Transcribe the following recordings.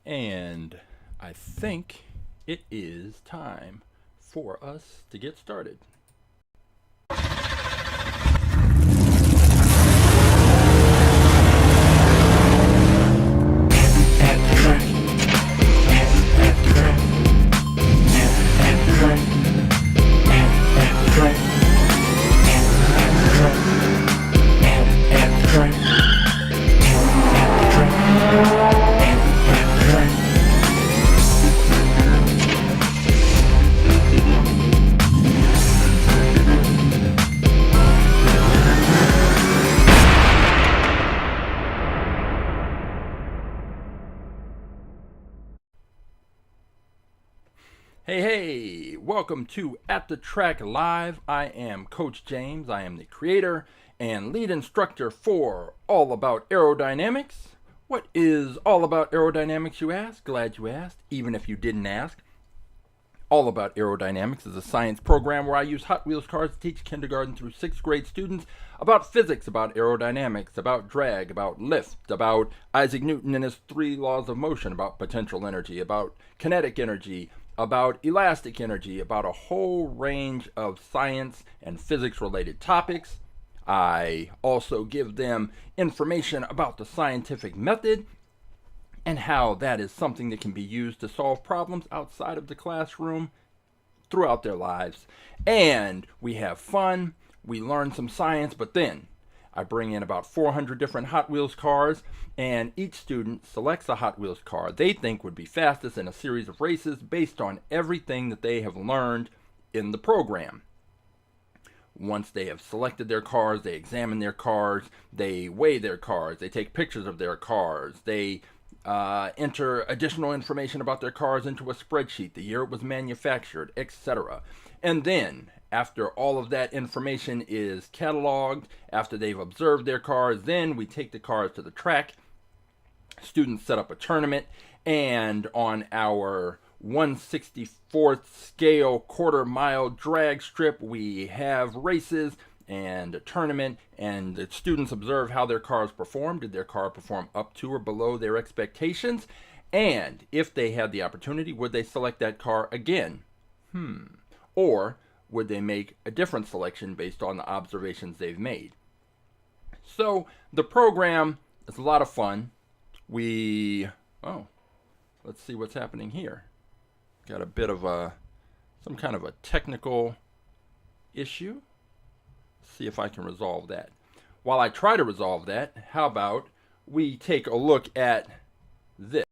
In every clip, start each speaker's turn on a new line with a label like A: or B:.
A: And I think it is time for us to get started. Hey, welcome to AtTheTrack.live. I am Coach James. I am the creator and lead instructor for All About Aerodynamics. What is All About Aerodynamics, you ask? Glad you asked, even if you didn't ask. All About Aerodynamics is a science program where I use Hot Wheels cars to teach kindergarten through 6th grade students about physics, about aerodynamics, about drag, about lift, about Isaac Newton and his 3 laws of motion, about potential energy, about kinetic energy, about elastic energy, about a whole range of science and physics related topics. I also give them information about the scientific method and how that is something that can be used to solve problems outside of the classroom throughout their lives. And we have fun, we learn some science, but then I bring in about 400 different Hot Wheels cars, and each student selects a Hot Wheels car they think would be fastest in a series of races based on everything that they have learned in the program. Once they have selected their cars, they examine their cars, they weigh their cars, they take pictures of their cars, they enter additional information about their cars into a spreadsheet, the year it was manufactured, etc. And then, after all of that information is cataloged, after they've observed their cars, then we take the cars to the track. Students set up a tournament, and on our 1/64th scale quarter-mile drag strip, we have races and a tournament, and the students observe how their cars perform. Did their car perform up to or below their expectations? And if they had the opportunity, would they select that car again? Or would they make a different selection based on the observations they've made? So the program is a lot of fun. Let's see what's happening here. Got a bit of some kind of a technical issue. See if I can resolve that. While I try to resolve that, how about we take a look at this?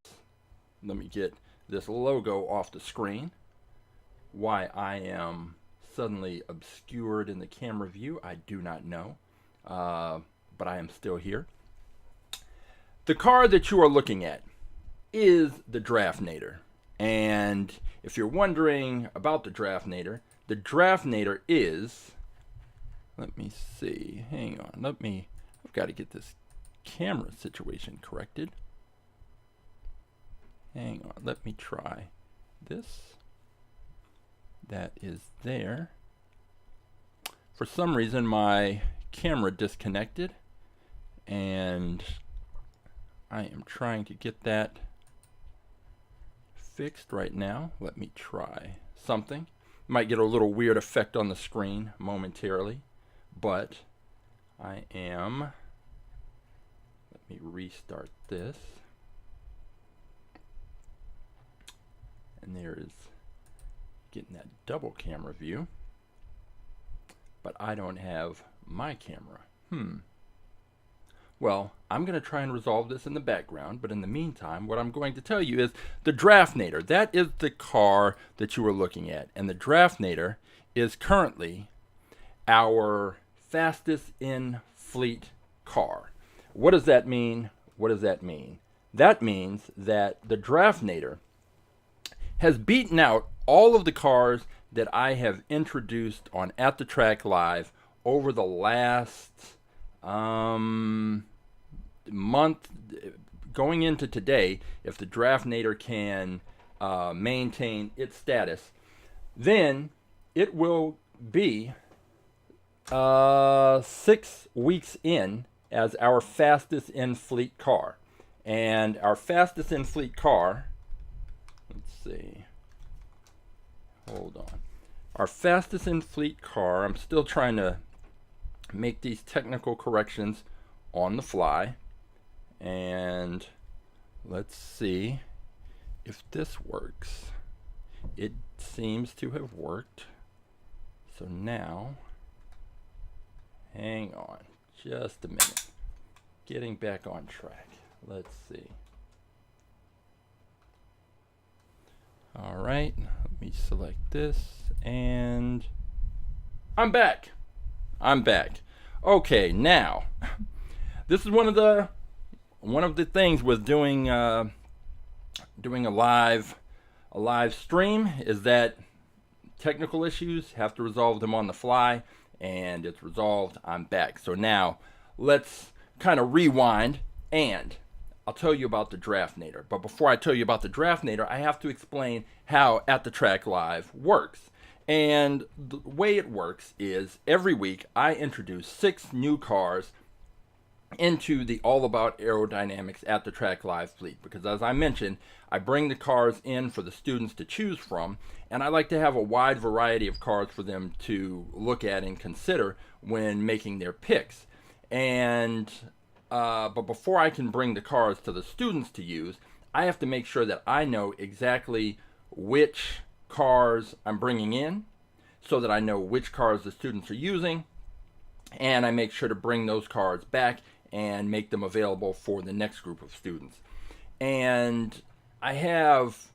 A: Let me get this logo off the screen. Why I am suddenly obscured in the camera view, I do not know, but I am still here. The car that you are looking at is the Draftnator, and if you're wondering about the Draftnator is, let me see, hang on, I've got to get this camera situation corrected. Hang on, let me try this. That is there. For some reason my camera disconnected, and I am trying to get that fixed right now. Let me try something. Might get a little weird effect on the screen momentarily, but let me restart this. And there is getting that double camera view, but I don't have my camera. Well, I'm going to try and resolve this in the background, but in the meantime, what I'm going to tell you is the Draftnator. That is the car that you are looking at, and the Draftnator is currently our fastest in fleet car. What does that mean? That means that the Draftnator has beaten out all of the cars that I have introduced on AtTheTrack.live over the last month, going into today. If the Draftnator can maintain its status, then it will be 6 weeks in as our fastest in fleet car. And our fastest in fleet car, let's see, hold on. Our fastest in fleet car, I'm still trying to make these technical corrections on the fly. And let's see if this works. It seems to have worked. So now, hang on just a minute. Getting back on track. Let's see. All right, let me select this and I'm back. Okay, now this is one of the things with doing a live stream is that technical issues have to resolve them on the fly, and it's resolved. I'm back. So now let's kind of rewind, and I'll tell you about the Draftnator. But before I tell you about the Draftnator, I have to explain how AtTheTrack.live works. And the way it works is every week I introduce 6 new cars into the All About Aerodynamics AtTheTrack.live fleet, because as I mentioned, I bring the cars in for the students to choose from, and I like to have a wide variety of cars for them to look at and consider when making their picks. And but before I can bring the cars to the students to use, I have to make sure that I know exactly which cars I'm bringing in, so that I know which cars the students are using, and I make sure to bring those cars back and make them available for the next group of students. And I have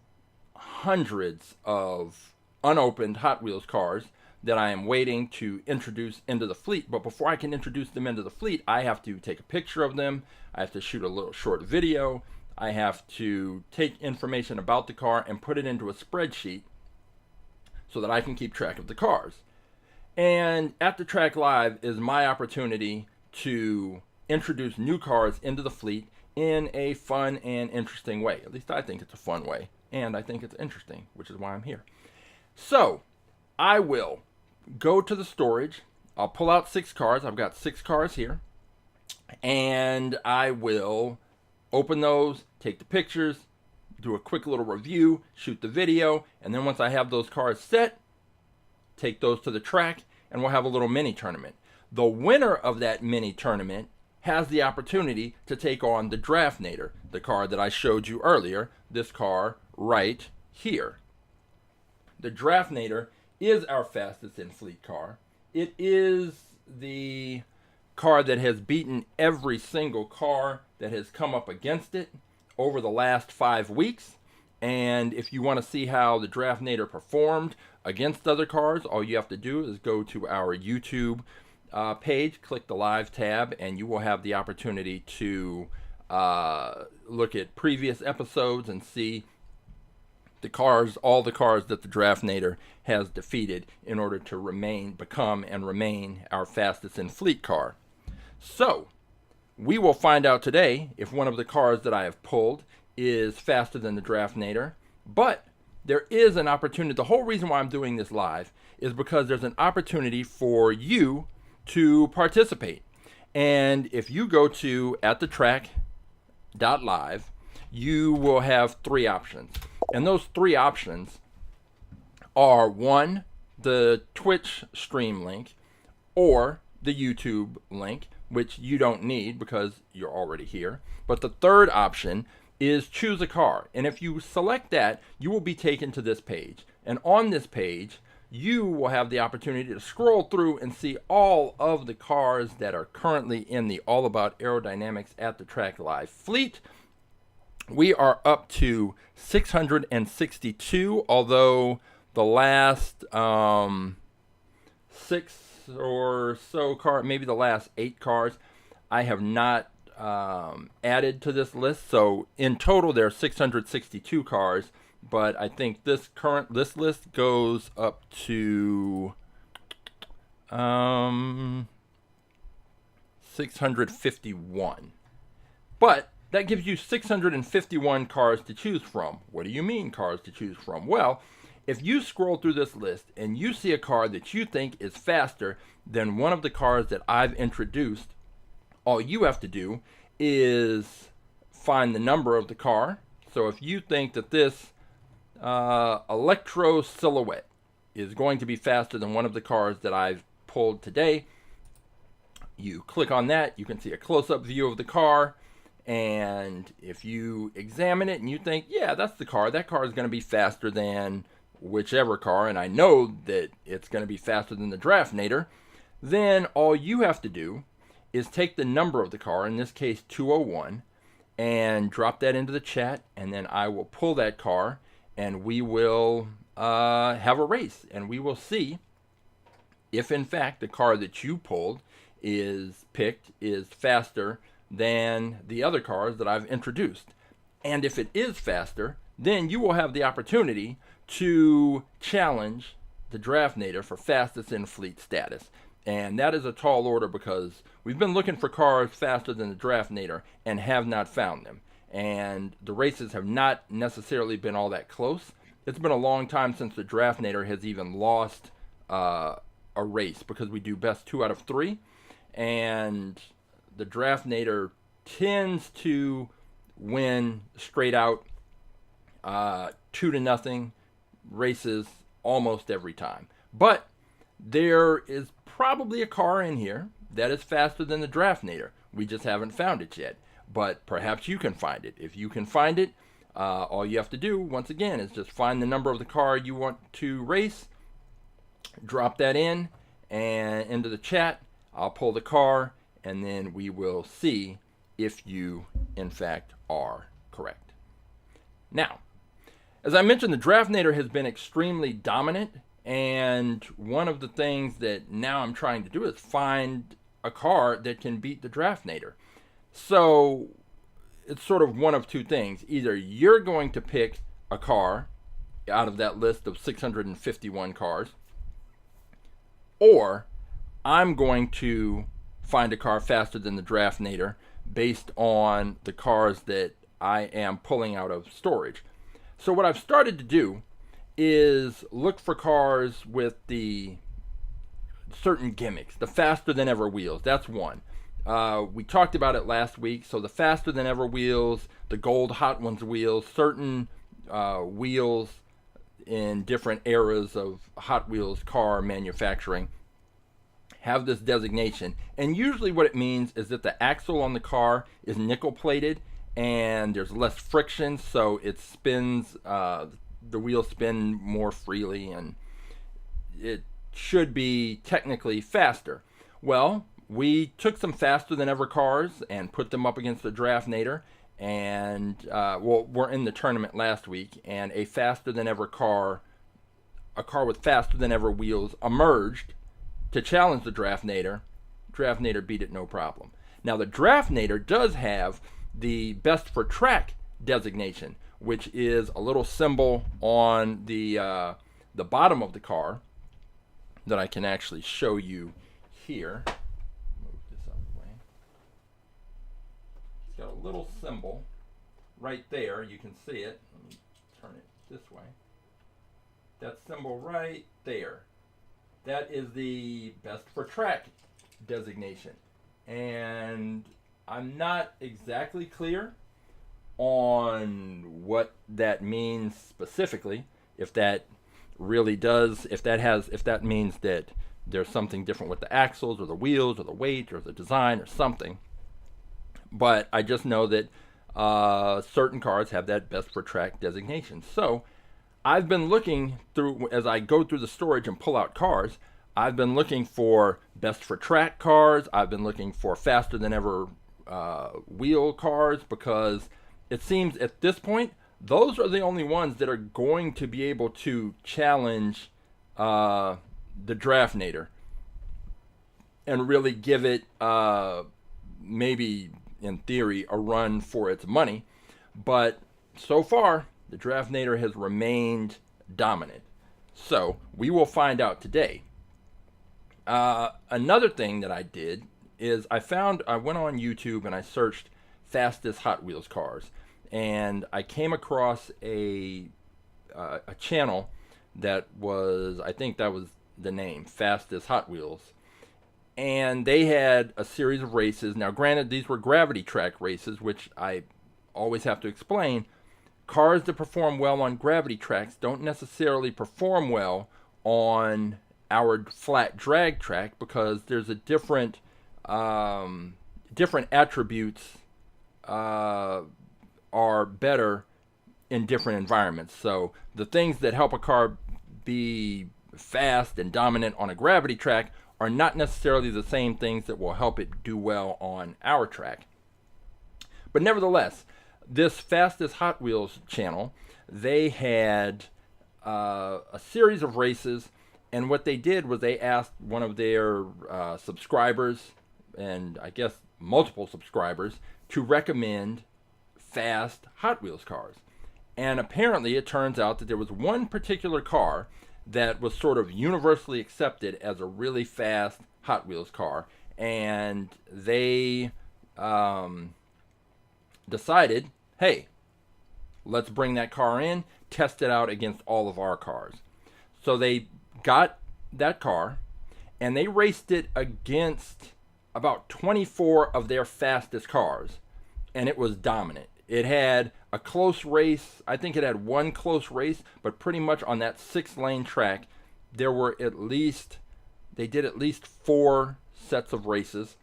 A: hundreds of unopened Hot Wheels cars that I am waiting to introduce into the fleet. But before I can introduce them into the fleet, I have to take a picture of them. I have to shoot a little short video. I have to take information about the car and put it into a spreadsheet so that I can keep track of the cars. And AtTheTrack.live is my opportunity to introduce new cars into the fleet in a fun and interesting way. At least I think it's a fun way, and I think it's interesting, which is why I'm here. So I will go to the storage. I'll pull out 6 cars. I've got 6 cars here, and I will open those, take the pictures, do a quick little review, shoot the video, and then once I have those cars set, take those to the track, and we'll have a little mini tournament. The winner of that mini tournament has the opportunity to take on the Draftnator, the car that I showed you earlier, this car right here. The Draftnator is our fastest in fleet car. It is the car that has beaten every single car that has come up against it over the last 5 weeks. And if you want to see how the Draftnator performed against other cars, all you have to do is go to our YouTube page, click the live tab, and you will have the opportunity to look at previous episodes and see the cars, all the cars that the Draftnator has defeated in order to become our fastest in fleet car. So we will find out today if one of the cars that I have pulled is faster than the Draftnator. But there is an opportunity. The whole reason why I'm doing this live is because there's an opportunity for you to participate. And if you go to AtTheTrack.live, you will have 3 options. And those 3 options are 1, the Twitch stream link, or the YouTube link, which you don't need because you're already here. But the third option is choose a car. And if you select that, you will be taken to this page. And on this page, you will have the opportunity to scroll through and see all of the cars that are currently in the All About Aerodynamics AtTheTrack.live fleet. We are up to 662, although the last 6 or so cars, maybe the last 8 cars, I have not added to this list. So in total, there are 662 cars. But I think this list goes up to 651. But that gives you 651 cars to choose from. What do you mean cars to choose from? Well, if you scroll through this list and you see a car that you think is faster than one of the cars that I've introduced, all you have to do is find the number of the car. So if you think that this Electro Silhouette is going to be faster than one of the cars that I've pulled today, you click on that. You can see a close-up view of the car, and if you examine it and you think, yeah, that's the car, that car is going to be faster than whichever car, and I know that it's going to be faster than the Draftnator, then all you have to do is take the number of the car, in this case 201, and drop that into the chat, and then I will pull that car, and we will have a race, and we will see if in fact the car that you pulled is faster than the other cars that I've introduced. And if it is faster, then you will have the opportunity to challenge the Draftnator for fastest in fleet status. And that is a tall order because we've been looking for cars faster than the Draftnator and have not found them. And the races have not necessarily been all that close. It's been a long time since the Draftnator has even lost a race because we do best 2 out of 3. And the Draftnator tends to win straight out 2-0 races almost every time. But there is probably a car in here that is faster than the Draftnator. We just haven't found it yet. But perhaps you can find it. If you can find it, all you have to do, once again, is just find the number of the car you want to race, drop that in and into the chat. I'll pull the car, and then we will see if you, in fact, are correct. Now, as I mentioned, the Draftnator has been extremely dominant, and one of the things that now I'm trying to do is find a car that can beat the Draftnator. So it's sort of one of two things. Either you're going to pick a car out of that list of 651 cars, or I'm going to find a car faster than the Draftnator based on the cars that I am pulling out of storage. So what I've started to do is look for cars with the certain gimmicks, the faster than ever wheels. That's one. We talked about it last week. So the faster than ever wheels, the gold Hot Ones wheels, certain wheels in different eras of Hot Wheels car manufacturing have this designation, and usually what it means is that the axle on the car is nickel plated and there's less friction, so it spins, the wheels spin more freely, and it should be technically faster. Well, we took some faster than ever cars and put them up against the Draftnator, and we're in the tournament last week, and a faster than ever car, a car with faster than ever wheels emerged to challenge the Draftnator. Draftnator beat it no problem. Now the Draftnator does have the best for track designation, which is a little symbol on the bottom of the car that I can actually show you here. Move this out of the way. It's got a little symbol right there. You can see it. Let me turn it this way. That symbol right there. That is the best for track designation. And I'm not exactly clear on what that means specifically. If that really does, if that means that there's something different with the axles or the wheels or the weight or the design or something. But I just know that certain cars have that best for track designation. So I've been looking through, as I go through the storage and pull out cars, I've been looking for best for track cars. I've been looking for faster than ever wheel cars, because it seems at this point, those are the only ones that are going to be able to challenge the Draftnator and really give it, maybe in theory, a run for its money. But so far, the Draftnator has remained dominant. So we will find out today. Another thing that I did is I went on YouTube and I searched fastest Hot Wheels cars, and I came across a channel that was, I think that was the name, Fastest Hot Wheels, and they had a series of races. Now granted, these were gravity track races, which I always have to explain, cars that perform well on gravity tracks don't necessarily perform well on our flat drag track, because there's a different attributes are better in different environments. So the things that help a car be fast and dominant on a gravity track are not necessarily the same things that will help it do well on our track. But nevertheless, this Fastest Hot Wheels channel, they had a series of races, and what they did was they asked one of their subscribers, and I guess multiple subscribers, to recommend fast Hot Wheels cars. And apparently it turns out that there was one particular car that was sort of universally accepted as a really fast Hot Wheels car, and they decided, hey, let's bring that car in, test it out against all of our cars. So they got that car and they raced it against about 24 of their fastest cars, and it was dominant. It had a close race. I think it had one close race, but pretty much on that 6-lane track, there were they did at least 4 sets of races,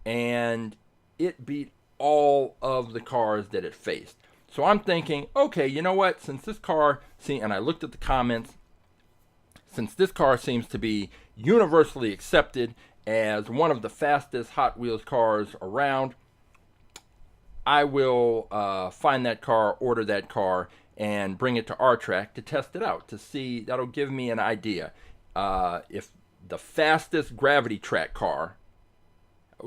A: and it beat all of the cars that it faced. So I'm thinking, okay, you know what? Since this car, and I looked at the comments, since this car seems to be universally accepted as one of the fastest Hot Wheels cars around, I will find that car, order that car, and bring it to our track to test it out, to see. That'll give me an idea if the fastest gravity track car,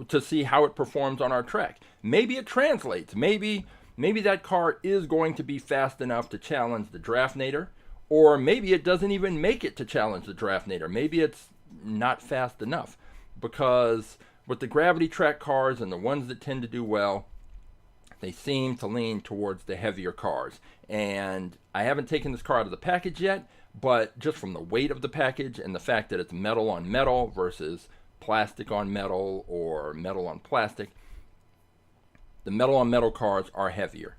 A: to see how it performs on our track. Maybe it translates. Maybe that car is going to be fast enough to challenge the Draftnator, or maybe it doesn't even make it to challenge the Draftnator. Maybe it's not fast enough, because with the gravity track cars and the ones that tend to do well, they seem to lean towards the heavier cars. And I haven't taken this car out of the package yet, but just from the weight of the package and the fact that it's metal on metal versus plastic on metal or metal on plastic, the metal on metal cars are heavier.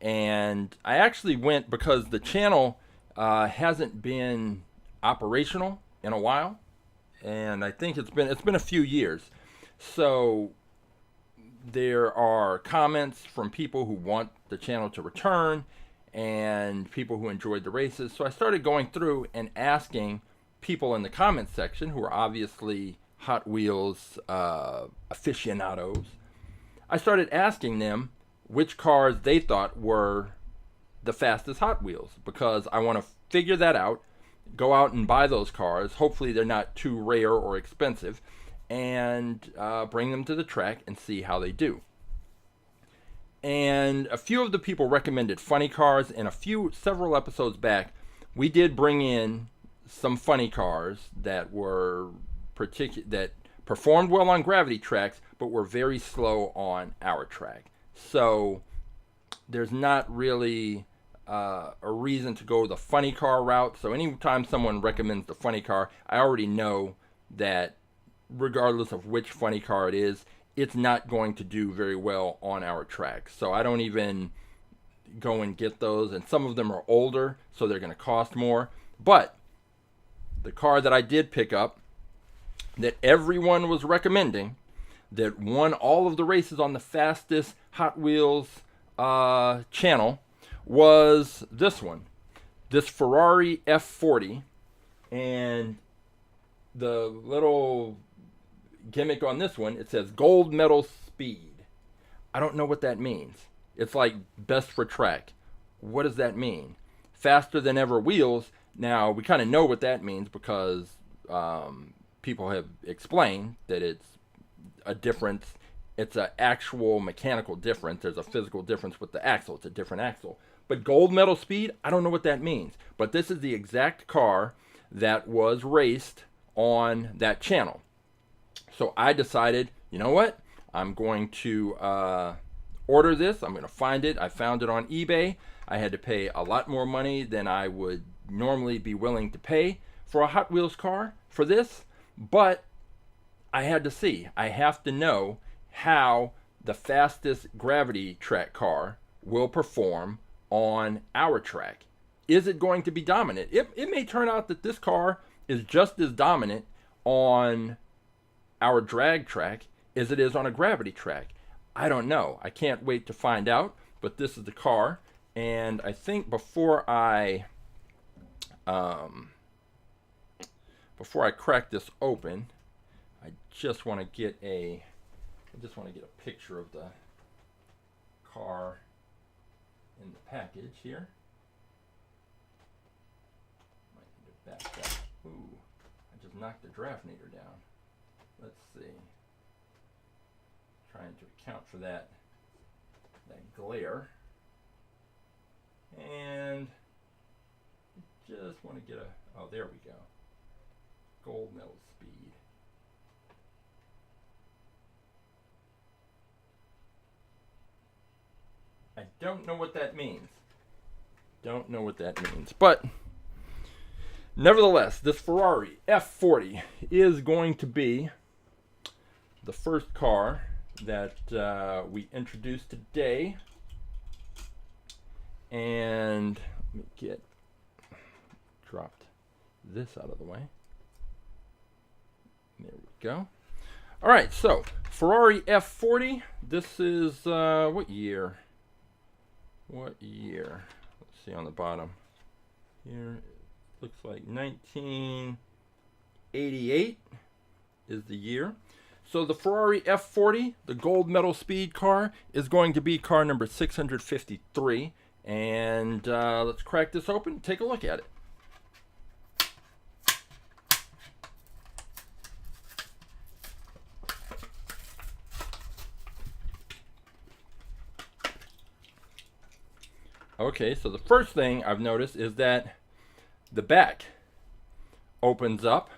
A: And I actually went, because the channel hasn't been operational in a while, and I think it's been a few years. So there are comments from people who want the channel to return and people who enjoyed the races. So I started going through and asking people in the comments section, who are obviously Hot Wheels aficionados. I started asking them which cars they thought were the fastest Hot Wheels, because I want to figure that out, go out and buy those cars. Hopefully they're not too rare or expensive, and bring them to the track and see how they do. And a few of the people recommended funny cars, and several episodes back, we did bring in some funny cars that were that performed well on gravity tracks, but were very slow on our track. So there's not really a reason to go the funny car route. So anytime someone recommends the funny car, I already know that regardless of which funny car it is, it's not going to do very well on our track. So I don't even go and get those. And some of them are older, so they're going to cost more. But the car that I did pick up, that everyone was recommending, that won all of the races on the Fastest Hot Wheels channel, was this one. This Ferrari F40. And the little gimmick on this one, it says gold medal speed. I don't know what that means. It's like best for track. What does that mean? Faster than ever wheels. Now, we kind of know what that means, because people have explained that it's a difference. It's an actual mechanical difference. There's a physical difference with the axle. It's a different axle. But gold medal speed, I don't know what that means. But this is the exact car that was raced on that channel. So I decided, you know what? I'm going to order this. I'm going to find it. I found it on eBay. I had to pay a lot more money than I would normally be willing to pay for a Hot Wheels car for this. But I had to see. I have to know how the fastest gravity track car will perform on our track. Is it going to be dominant? It may turn out that this car is just as dominant on our drag track as it is on a gravity track. I don't know. I can't wait to find out, but this is the car. And I think before I crack this open, I just want to get a picture of the car in the package here. Might need to back that. Ooh, I just knocked the Draftnator down. Let's see. Trying to account for that glare. And just want to get a, oh, there we go. Gold Medal Speed. I don't know what that means. Don't know what that means. But nevertheless, this Ferrari F40 is going to be the first car that we introduced today. And let me dropped this out of the way. There we go. All right, so Ferrari F40. This is what year? What year? Let's see on the bottom. Here it looks like 1988 is the year. So the Ferrari F40, the gold medal speed car, is going to be car number 653. And let's crack this open and take a look at it. Okay, so the first thing I've noticed is that the back opens up.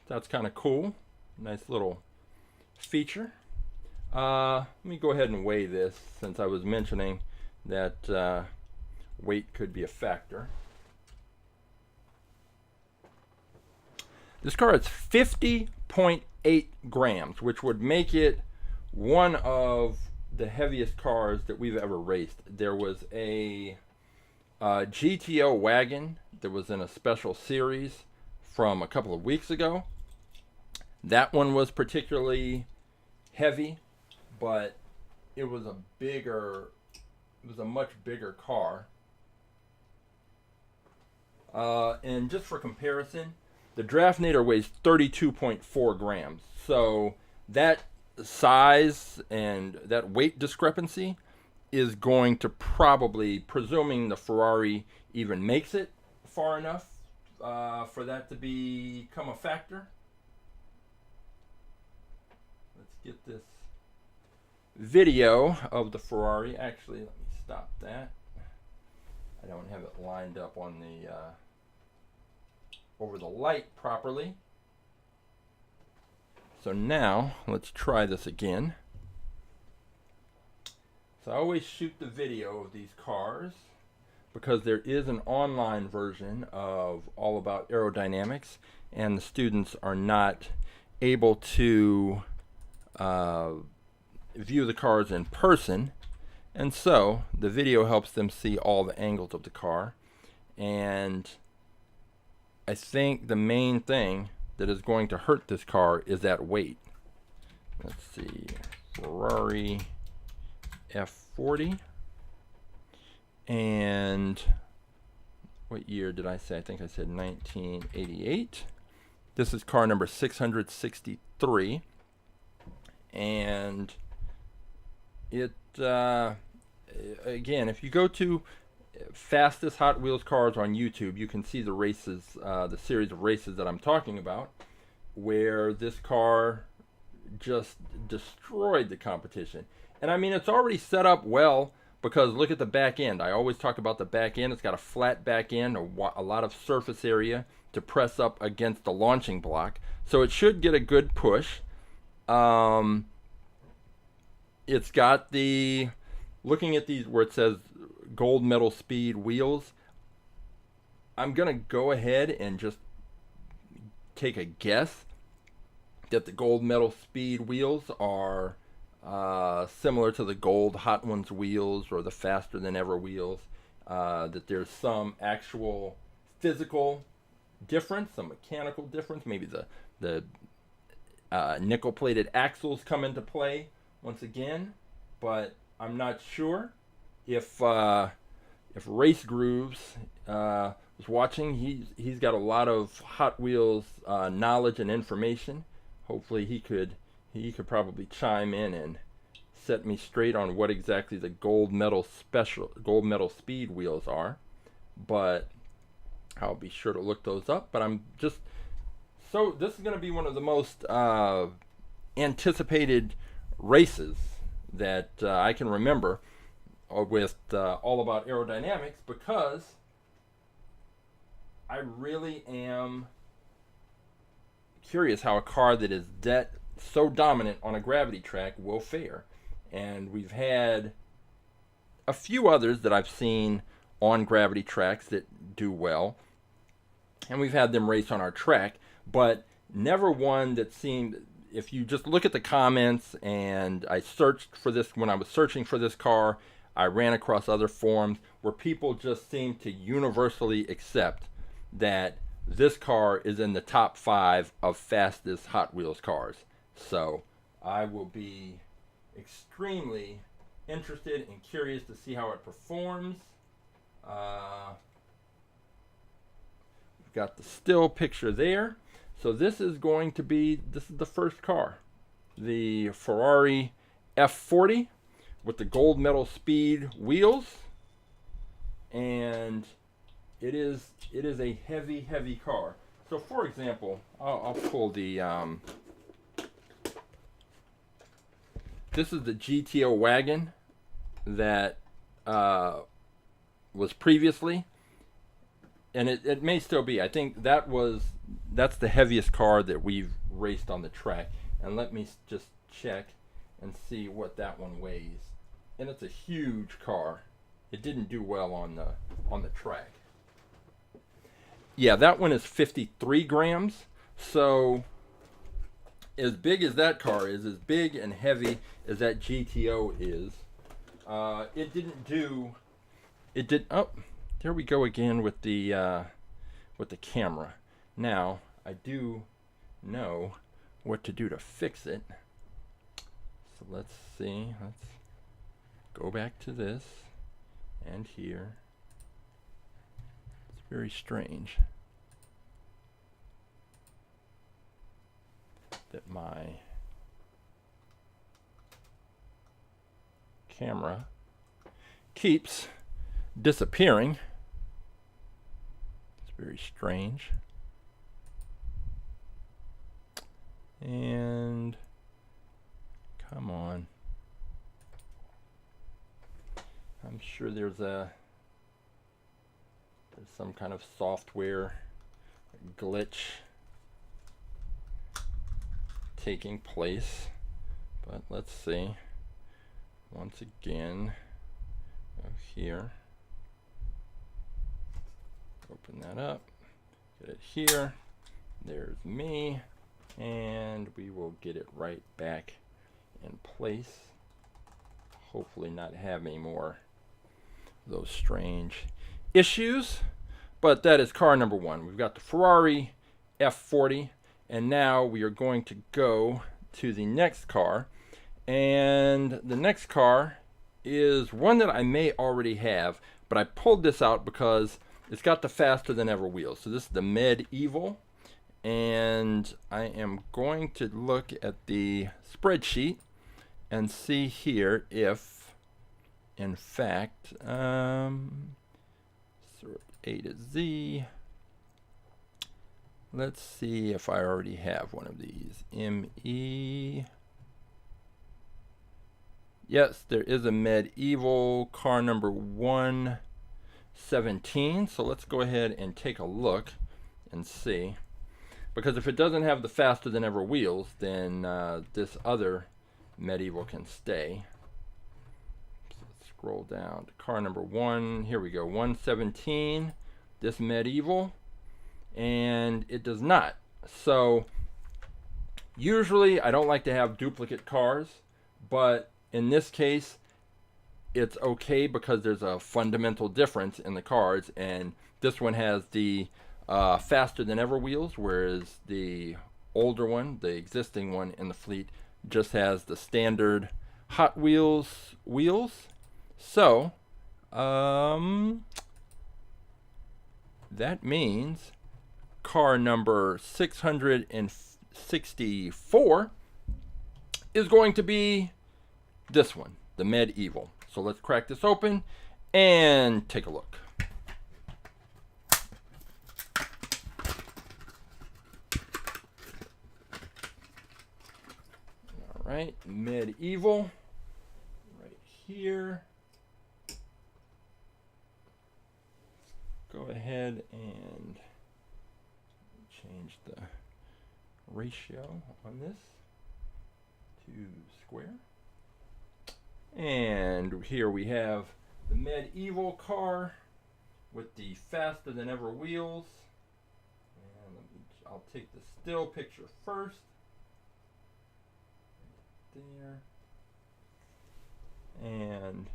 A: That's kind of cool. Nice little feature. Let me go ahead and weigh this since I was mentioning that weight could be a factor. This car is 50.8 grams, which would make it one of the heaviest cars that we've ever raced. There was a GTO wagon that was in a special series from a couple of weeks ago. That one was particularly heavy, but it was a much bigger car. And just for comparison, the Draftnator weighs 32.4 grams. So that size and that weight discrepancy is going to probably, presuming the Ferrari even makes it far enough for that to become a factor. Let's get this video of the Ferrari. Actually, let me stop that. I don't have it lined up on the over the light properly. So now let's try this again. So I always shoot the video of these cars because there is an online version of All About Aerodynamics, and the students are not able to view the cars in person, and so the video helps them see all the angles of the car. And I think the main thing that is going to hurt this car is that weight. Let's see, Ferrari F40, and what year did I say? I think I said 1988. This is car number 663, and it again, if you go to fastest Hot Wheels cars on YouTube, you can see the races, the series of races that I'm talking about, where this car just destroyed the competition. And I mean, it's already set up well, because look at the back end. I always talk about the back end. It's got a flat back end, a lot of surface area to press up against the launching block, so it should get a good push. It's got the, looking at these where it says gold medal speed wheels, I'm gonna go ahead and just take a guess that the gold medal speed wheels are similar to the gold Hot Ones wheels or the faster than ever wheels, that there's some actual physical difference, some mechanical difference. Maybe the nickel-plated axles come into play once again, but I'm not sure. If Race Grooves was watching, he's got a lot of Hot Wheels knowledge and information. Hopefully he could probably chime in and set me straight on what exactly the gold medal speed wheels are. But I'll be sure to look those up. But this is going to be one of the most anticipated races that I can remember with All About Aerodynamics, because I really am curious how a car that is so dominant on a gravity track will fare. And we've had a few others that I've seen on gravity tracks that do well, and we've had them race on our track, but never one that seemed, if you just look at the comments, and I searched for this, when I was searching for this car, I ran across other forums where people just seem to universally accept that this car is in the top 5 of fastest Hot Wheels cars. So I will be extremely interested and curious to see how it performs. We've got the still picture there. So this is the first car, the Ferrari F40 with the gold medal speed wheels, and it is a heavy car. So for example, I'll pull the this is the GTO wagon that was previously, and it may still be. I think that's the heaviest car that we've raced on the track. And let me just check and see what that one weighs. And it's a huge car. It didn't do well on the track. Yeah, that one is 53 grams. So as big as that car is, as big and heavy as that GTO is, oh, there we go again with the camera. Now I do know what to do to fix it. So let's see. Let's go back to this and here. It's very strange that my camera keeps disappearing. It's very strange. And come on. I'm sure there's some kind of software glitch taking place. But let's see. Once again, go here. Open that up. Get it here. There's me. And we will get it right back in place. Hopefully not have any more of those strange issues. But that is car number 1. We've got the Ferrari F40, and now we are going to go to the next car. And the next car is one that I may already have, but I pulled this out because it's got the faster than ever wheels. So this is the Medieval. And I am going to look at the spreadsheet and see here if, in fact, sort of A to Z. Let's see if I already have one of these. ME. Yes, there is a Medieval car number 117. So let's go ahead and take a look and see. Because if it doesn't have the faster than ever wheels, then this other Medieval can stay. So let's scroll down to car number 1. Here we go, 117. This Medieval, and it does not. So usually I don't like to have duplicate cars, but in this case, it's okay because there's a fundamental difference in the cards, and this one has the faster than ever wheels, whereas the older one, the existing one in the fleet, just has the standard Hot Wheels wheels. So that means car number 664 is going to be this one, the Medieval. So let's crack this open and take a look. All right, Medieval right here. Go ahead and change the ratio on this to square. And here we have the Medieval car with the faster than ever wheels. And I'll take the still picture first. There. And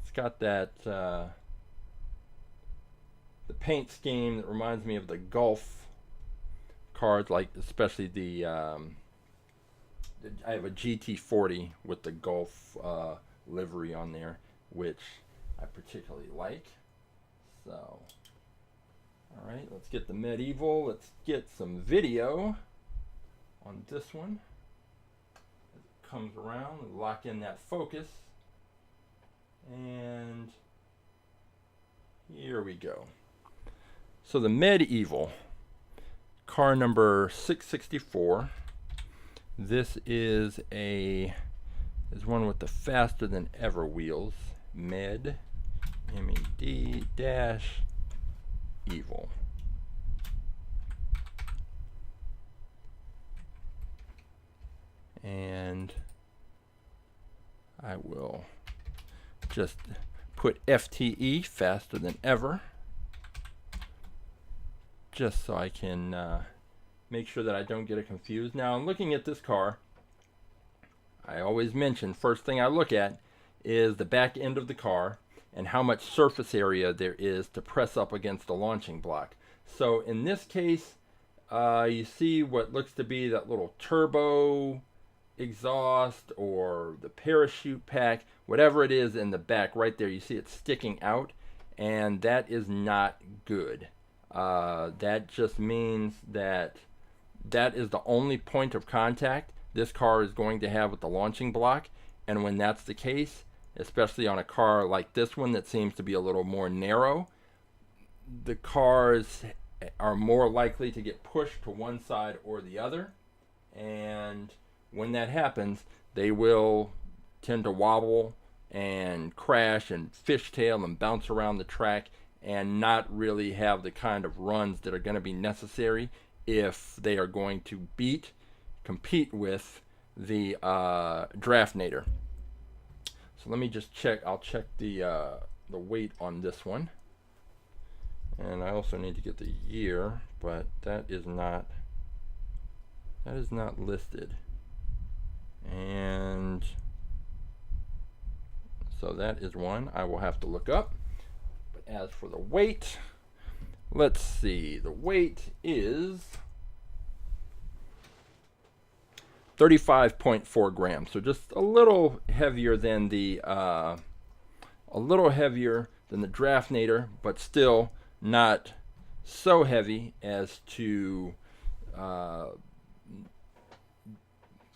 A: it's got that the paint scheme that reminds me of the Golf cards, like especially the I have a GT40 with the Golf livery on there, which I particularly like. So, all right, let's get the Medieval. Let's get some video on this one. As it comes around, lock in that focus. And here we go. So the Medieval, car number 664. This is one with the faster than ever wheels. Med, M-E-D dash Evil. And I will just put FTE, faster than ever, just so I can make sure that I don't get it confused. Now, I'm looking at this car. I always mention, first thing I look at is the back end of the car and how much surface area there is to press up against the launching block. So in this case, you see what looks to be that little turbo exhaust or the parachute pack, whatever it is in the back right there. You see it sticking out, and that is not good. That just means that is the only point of contact this car is going to have with the launching block. And when that's the case, especially on a car like this one that seems to be a little more narrow, the cars are more likely to get pushed to one side or the other. And when that happens, they will tend to wobble and crash and fishtail and bounce around the track and not really have the kind of runs that are going to be necessary if they are going to compete with the Draftnator. So let me just check. I'll check the weight on this one, and I also need to get the year, but that is not listed. And so that is one I will have to look up. But as for the weight, let's see. The weight is 35.4 grams. So just a little heavier than the Draftnator, but still not so heavy as to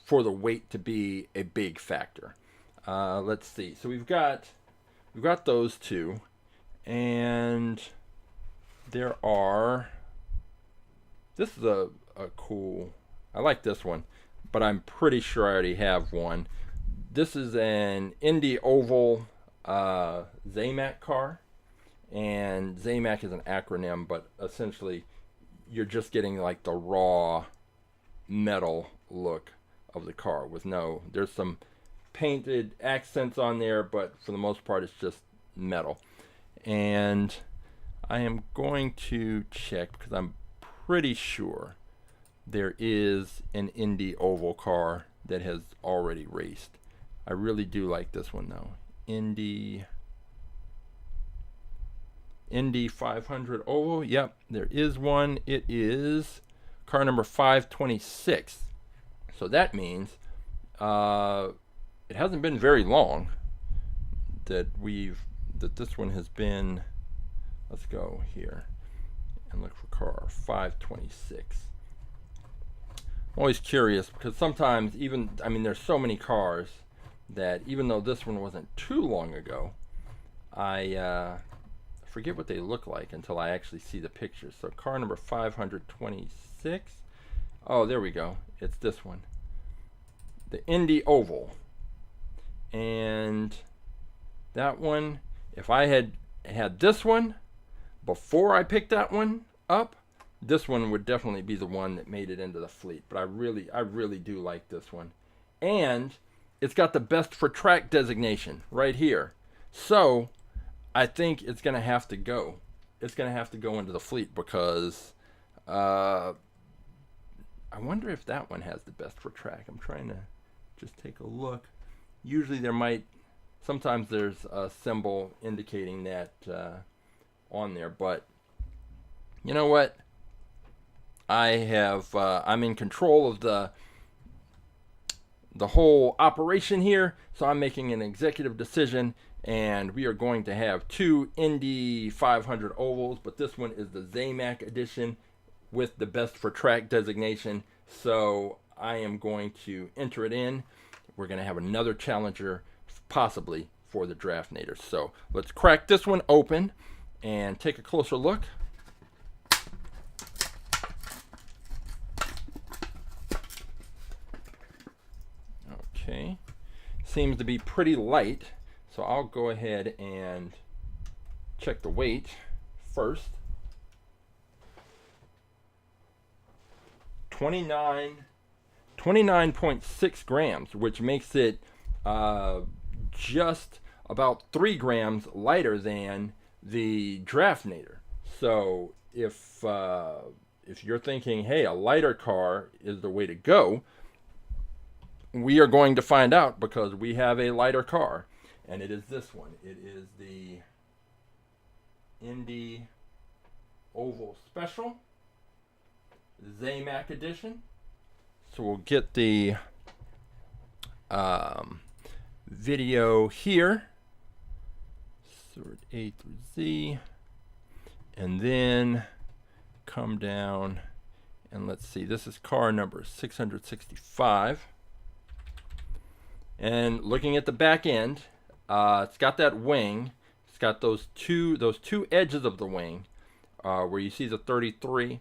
A: for the weight to be a big factor. Let's see. So we've got those two, and there are. This is a cool. I like this one, but I'm pretty sure I already have one. This is an Indy Oval Zamac car, and Zamac is an acronym, but essentially you're just getting like the raw metal look of the car with there's some painted accents on there, but for the most part it's just metal. And I am going to check because I'm pretty sure there is an Indy oval car that has already raced. I really do like this one though. Indy 500 oval. Yep, there is one. It is car number 526. So that means it hasn't been very long that this one has been. Let's go here and look for car 526. I'm always curious because sometimes there's so many cars that even though this one wasn't too long ago, I forget what they look like until I actually see the pictures. So car number 526. Oh, there we go. It's this one. The Indy Oval. And that one, if I had this one before I picked that one up, this one would definitely be the one that made it into the fleet. But I really do like this one. And it's got the best for track designation right here. So I think it's going to have to go. It's going to have to go into the fleet because I wonder if that one has the best for track. I'm trying to just take a look. Usually sometimes there's a symbol indicating that on there, but you know what? I'm in control of the whole operation here, so I'm making an executive decision, and we are going to have 2 Indy 500 ovals, but this one is the Zamac edition with the best for track designation, so I am going to enter it in. We're going to have another challenger possibly for the Draftnator. So let's crack this one open and take a closer look. Okay, seems to be pretty light, so I'll go ahead and check the weight first. 29.6 grams, which makes it just about 3 grams lighter than the Draftnator. So if you're thinking, hey, a lighter car is the way to go, we are going to find out because we have a lighter car, and it is this one. It is the Indy Oval Special Zamac edition. So we'll get the video here, sort A through Z, and then come down and let's see, this is car number 665. And looking at the back end, it's got that wing. It's got those two edges of the wing where you see the 33.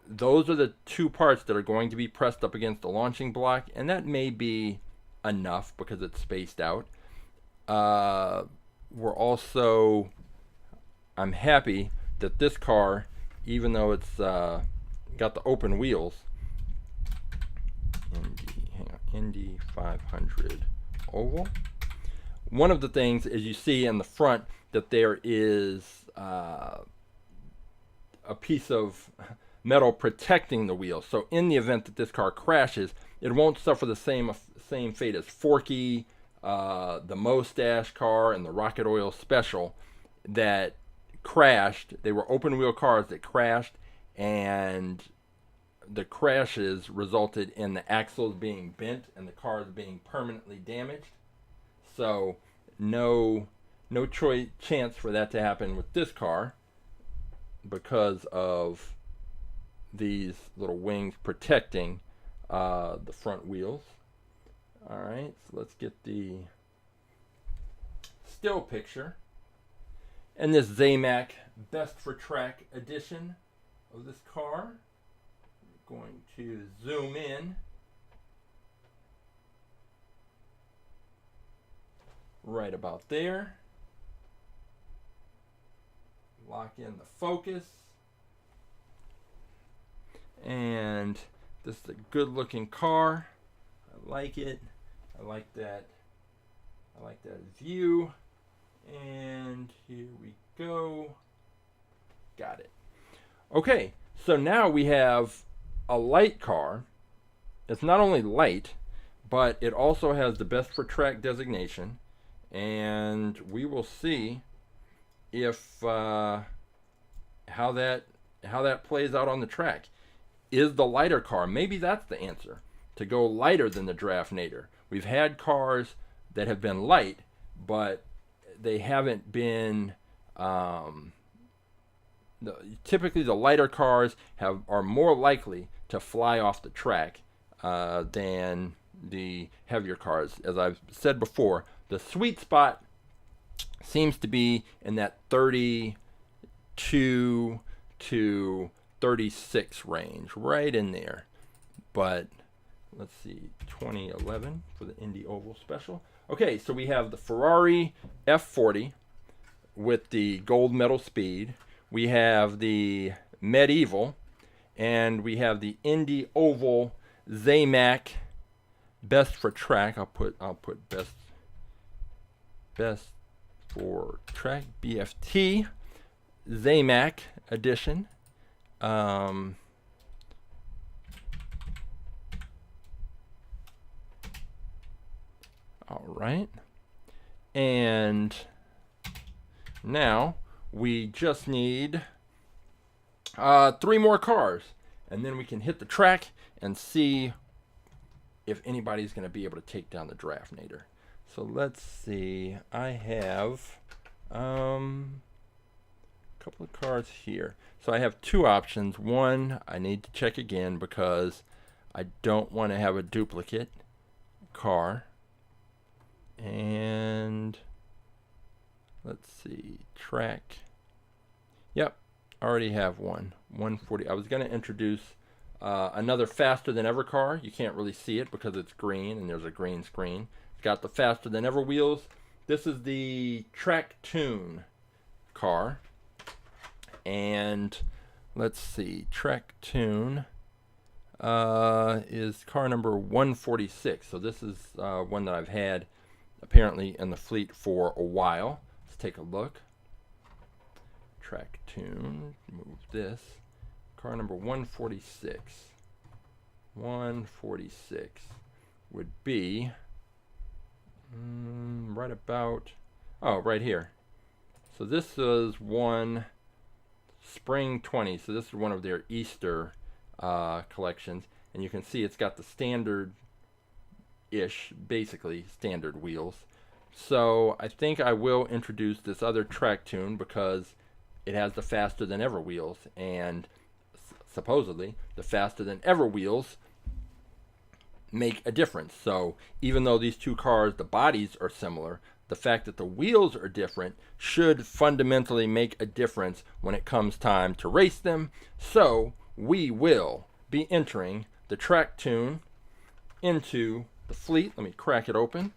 A: Those are the 2 parts that are going to be pressed up against the launching block, and that may be enough because it's spaced out. I'm happy that this car, even though it's got the open wheels, Indy 500 oval. One of the things is you see in the front that there is a piece of metal protecting the wheels. So in the event that this car crashes, it won't suffer the same fate as Forky, the Mustache car, and the Rocket Oil Special that crashed. They were open wheel cars that crashed, and the crashes resulted in the axles being bent and the cars being permanently damaged. So no chance for that to happen with this car because of these little wings protecting the front wheels. All right, so let's get the still picture. And this Zamac Best for Track edition of this car. We're going to zoom in. Right about there. Lock in the focus. And this is a good looking car. I like it. I like that view. And here we go. Got it. Okay, so now we have a light car. It's not only light, but it also has the best for track designation, and we will see if how that plays out on the track. Is the lighter car, maybe that's the answer, to go lighter than the Draftnator. We've had cars that have been light, but they haven't been typically the lighter cars are more likely to fly off the track than the heavier cars. As I've said before, the sweet spot seems to be in that 32 to 36 range, right in there. But let's see, 2011 for the Indy Oval Special. Okay, so we have the Ferrari F40 with the gold medal speed. We have the Medieval, and we have the Indy Oval Zamac best for track. I'll put best for track BFT Zamac edition. All right, and now we just need 3 more cars, and then we can hit the track and see if anybody's going to be able to take down the Draftnator. So let's see. I have a couple of cars here. So I have 2 options. One, I need to check again because I don't want to have a duplicate car. And let's see, track. Yep, already have one. 140. I was going to introduce another faster than ever car. You can't really see it because it's green and there's a green screen. It's got the faster than ever wheels. This is the Trak-Tune car. And let's see, Trak-Tune is car number 146. So this is one that I've had apparently in the fleet for a while. Let's take a look. Trak-Tune, move this. Car number 146. 146 would be right about, right here. So this is one Spring 20. So this is one of their Easter collections. And you can see it's got the standard-ish, basically standard wheels. So I think I will introduce this other Trak-Tune because it has the faster than ever wheels, and supposedly the faster than ever wheels make a difference. So even though these 2 cars, the bodies are similar, the fact that the wheels are different should fundamentally make a difference when it comes time to race them. So we will be entering the Trak-Tune into the fleet. Let me crack it open.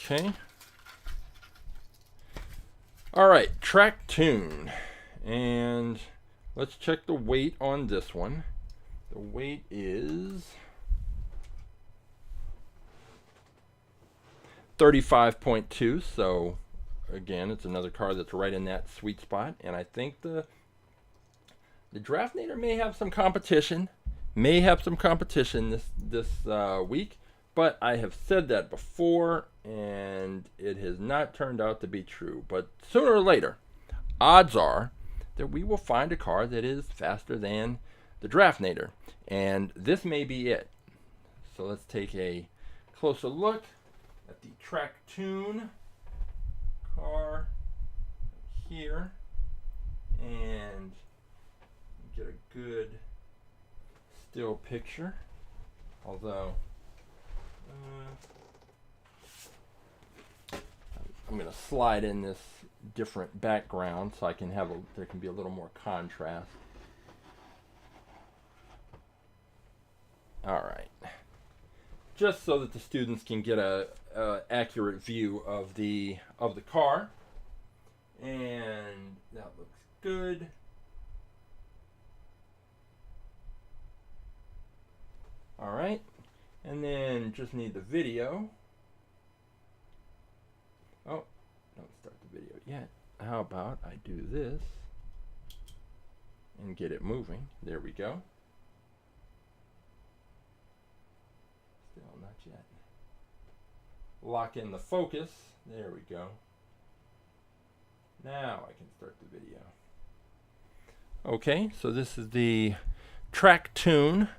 A: Okay. All right, Trak-Tune. And let's check the weight on this one. The weight is 35.2. So again, it's another car that's right in that sweet spot. And I think the Draftnator may have some competition. This week. But I have said that before, and it has not turned out to be true. But sooner or later, odds are that we will find a car that is faster than the Draftnator. And this may be it. So let's take a closer look at the Trak-Tune car here. And get a good still picture. Although I'm going to slide in this different background so I can have there can be a little more contrast. All right, just so that the students can get a accurate view of the car, and that looks good. All right. And then just need the video. yet. How about I do this and get it moving? There we go. Still not yet. Lock in the focus. There we go. Now I can start the video. Okay, so this is the Trak-Tune,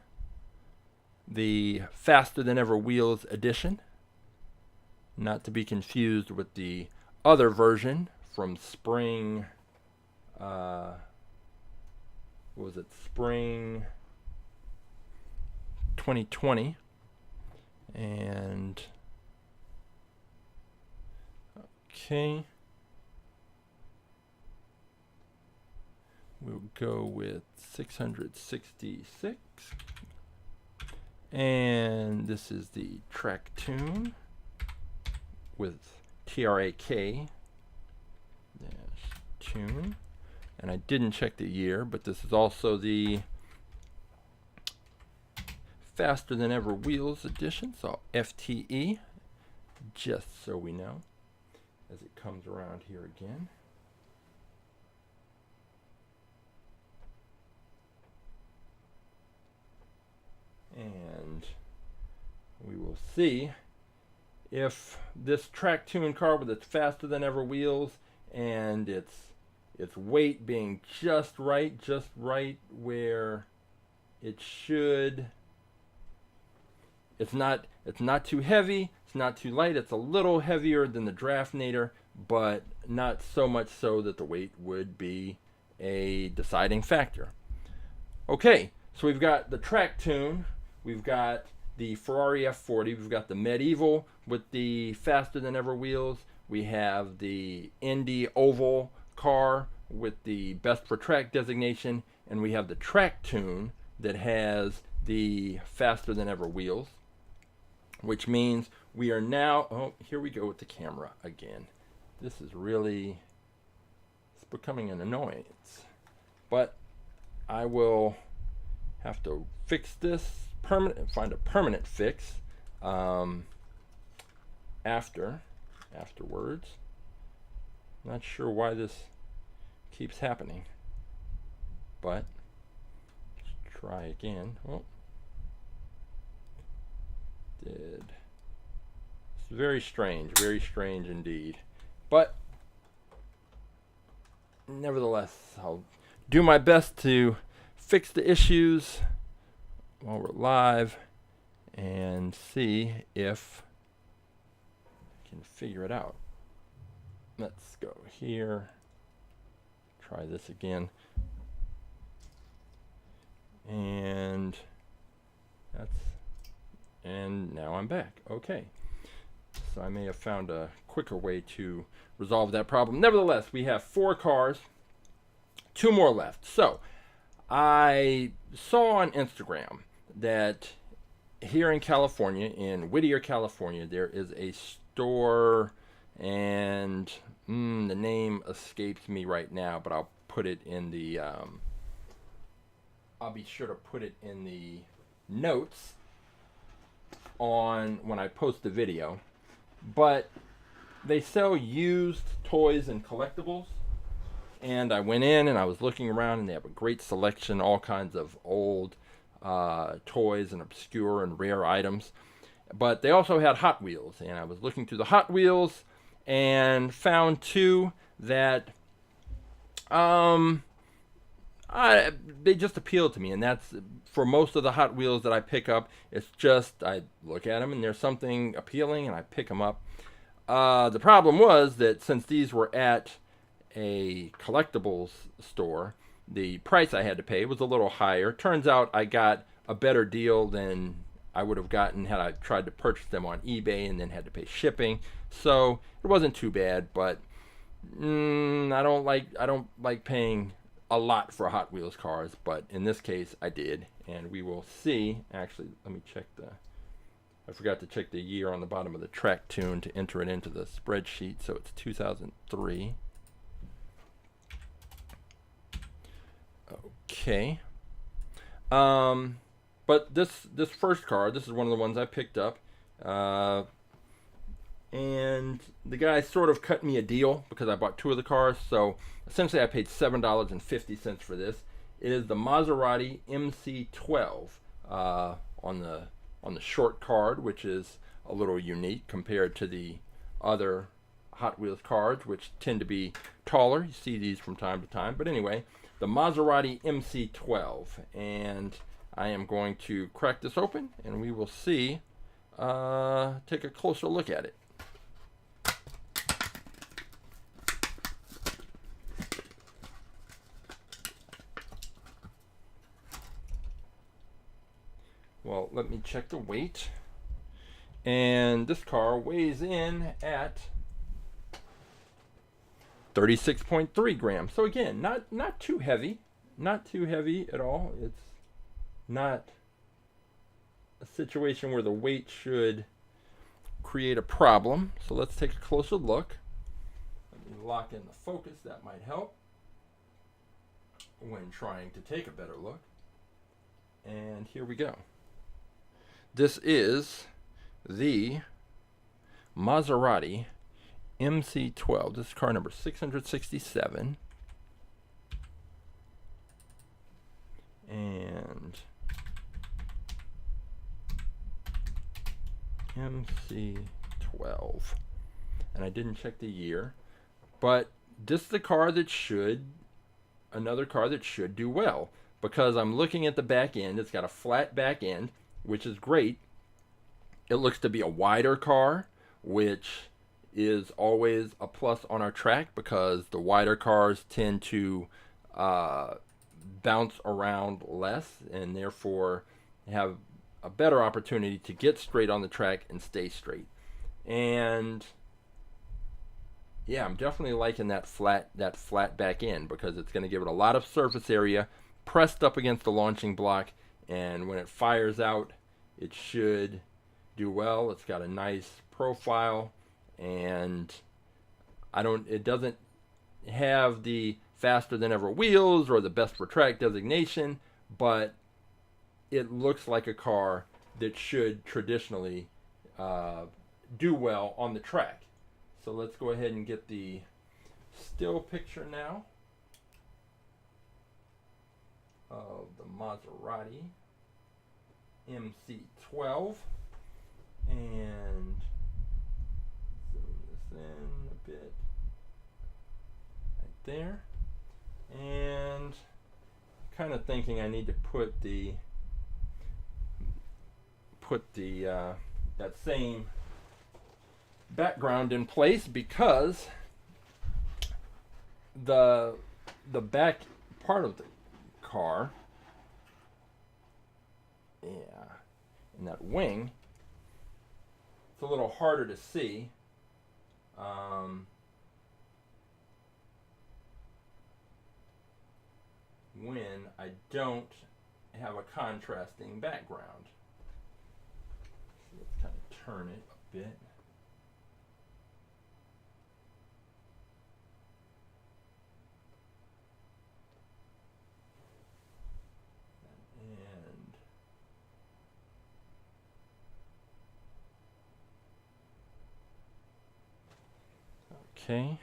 A: the Faster Than Ever Wheels edition. Not to be confused with the other version from spring, what was it, spring 2020. And, okay. We'll go with 666. And this is the Trak-Tune with Trak tune. And I didn't check the year, but this is also the Faster Than Ever Wheels edition, so FTE, just so we know, as it comes around here again. And we will see if this Trak-Tune car with its Faster Than Ever wheels and its weight being just right where it should. It's not too heavy, it's not too light, it's a little heavier than the Draftnator, but not so much so that the weight would be a deciding factor. Okay, so we've got the Trak-Tune, we've got the Ferrari F40, we've got the Medieval with the Faster Than Ever wheels, we have the Indy Oval car with the Best for Track designation, and we have the Trak-Tune that has the Faster Than Ever wheels, which means we are now, oh, here we go with the camera again. This is really, it's becoming an annoyance. But I will have to fix this, find a permanent fix afterwards. Not sure why this keeps happening, but let's try again. Oh. It's very strange indeed. But nevertheless, I'll do my best to fix the issues while we're live and see if I can figure it out. Let's go here. Try this again. And now I'm back. Okay. So I may have found a quicker way to resolve that problem. Nevertheless, we have 4 cars, 2 more left. So I saw on Instagram that here in California, in Whittier, California, there is a store, and the name escapes me right now, but I'll put it in the I'll be sure to put it in the notes on when I post the video. But they sell used toys and collectibles, and I went in and I was looking around, and they have a great selection, all kinds of old toys and obscure and rare items. But they also had Hot Wheels, and I was looking through the Hot Wheels and found 2 that they just appealed to me, and that's for most of the Hot Wheels that I pick up. It's just I look at them and there's something appealing and I pick them up. The problem was that since these were at a collectibles store, the price I had to pay was a little higher. Turns out I got a better deal than I would have gotten had I tried to purchase them on eBay and then had to pay shipping. So it wasn't too bad, but I don't like paying a lot for Hot Wheels cars, but in this case I did, and we will see. Actually, let me check I forgot to check the year on the bottom of the Trak-Tune to enter it into the spreadsheet, so it's 2003. Okay. But this first car, this is one of the ones I picked up. and the guy sort of cut me a deal because I bought two of the cars. So essentially I paid $7.50 for this. It is the Maserati MC12 on the short card, which is a little unique compared to the other Hot Wheels cards, which tend to be taller. You see these from time to time. But anyway, the Maserati MC12. And I am going to crack this open and we will see, take a closer look at it. Well, let me check the weight. And this car weighs in at 36.3 grams. So again, not too heavy. Not too heavy at all. It's not a situation where the weight should create a problem. So let's take a closer look. Let me lock in the focus. That might help when trying to take a better look. And here we go. This is the Maserati MC12. This is car number 667. And MC12. And I didn't check the year. But this is the car that another car that should do well. Because I'm looking at the back end. It's got a flat back end, which is great. It looks to be a wider car, which is always a plus on our track because the wider cars tend to bounce around less and therefore have a better opportunity to get straight on the track and stay straight. And yeah, I'm definitely liking that flat back end because it's going to give it a lot of surface area pressed up against the launching block, and when it fires out, it should do well. It's got a nice profile, and it doesn't have the faster than ever wheels or the best for track designation, but it looks like a car that should traditionally do well on the track. So let's go ahead and get the still picture now of the Maserati MC12, and zoom this in a bit right there, and kind of thinking I need to put that same background in place because the back part of the car, and that wing, it's a little harder to see. When I don't have a contrasting background. So let's kind of turn it a bit. Okay.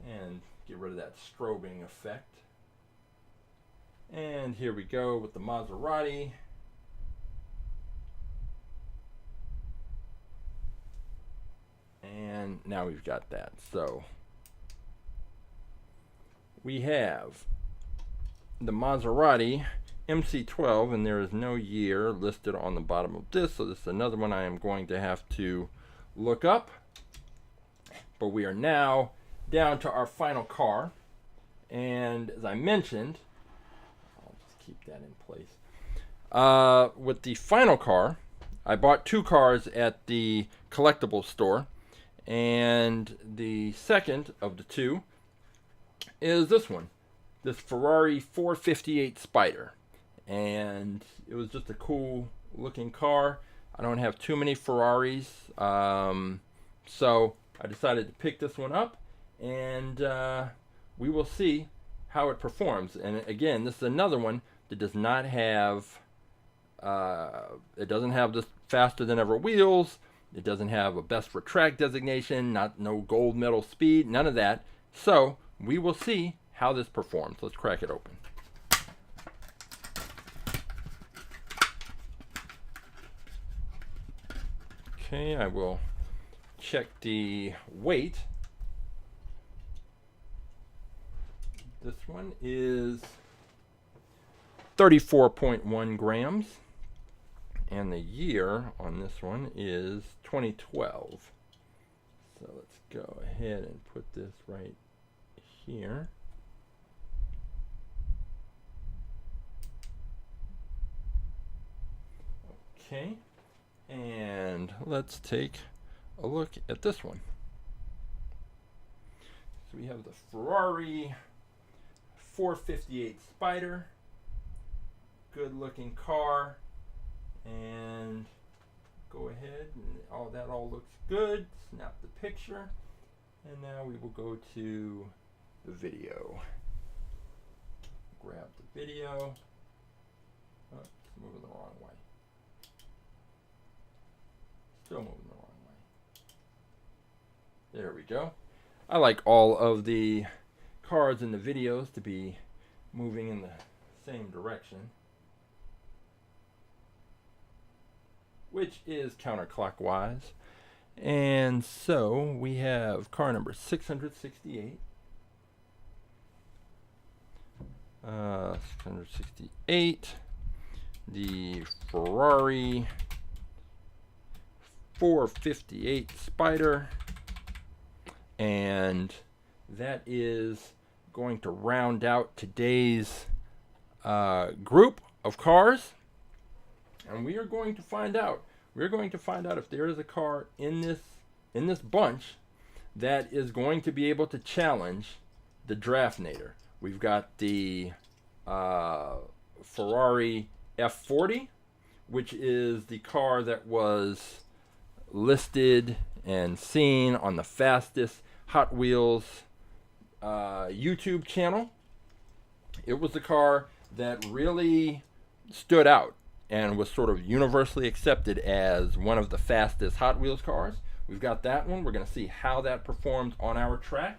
A: And get rid of that strobing effect. And here we go with the Maserati. And now we've got that. So we have the Maserati MC12, and there is no year listed on the bottom of this, so this is another one I am going to have to look up. But we are now down to our final car, and as I mentioned, I'll just keep that in place. With the final car, I bought two cars at the collectibles store, and the second of the two is this one, this Ferrari 458 Spider. And it was just a cool looking car. I don't have too many Ferraris, so I decided to pick this one up, and we will see how it performs. And again, this is another one that does not have It doesn't have the faster than ever wheels. It doesn't have a best for track designation, no gold medal speed, none of that. So we will see how this performs. Let's crack it open. Okay, I will check the weight. This one is 34.1 grams. And the year on this one is 2012. So let's go ahead and put this right here. Okay, and let's take a look at this one. So we have the Ferrari 458 Spider. Good looking car. And go ahead, and all looks good. Snap the picture, and now we will go to the video. Grab the video. Oh, it's moving the wrong way. Still moving the wrong way. There we go. I like all of the cars in the videos to be moving in the same direction, which is counterclockwise. And so we have car number 668. 668. The Ferrari 458 Spider. And that is going to round out today's group of cars. And we are going to find out. We're going to find out if there is a car in this bunch that is going to be able to challenge the Draftnator. We've got the Ferrari F40, which is the car that was listed and seen on the fastest Hot Wheels YouTube channel. It was the car that really stood out and was sort of universally accepted as one of the fastest Hot Wheels cars. We've got that one. We're going to see how that performs on our track.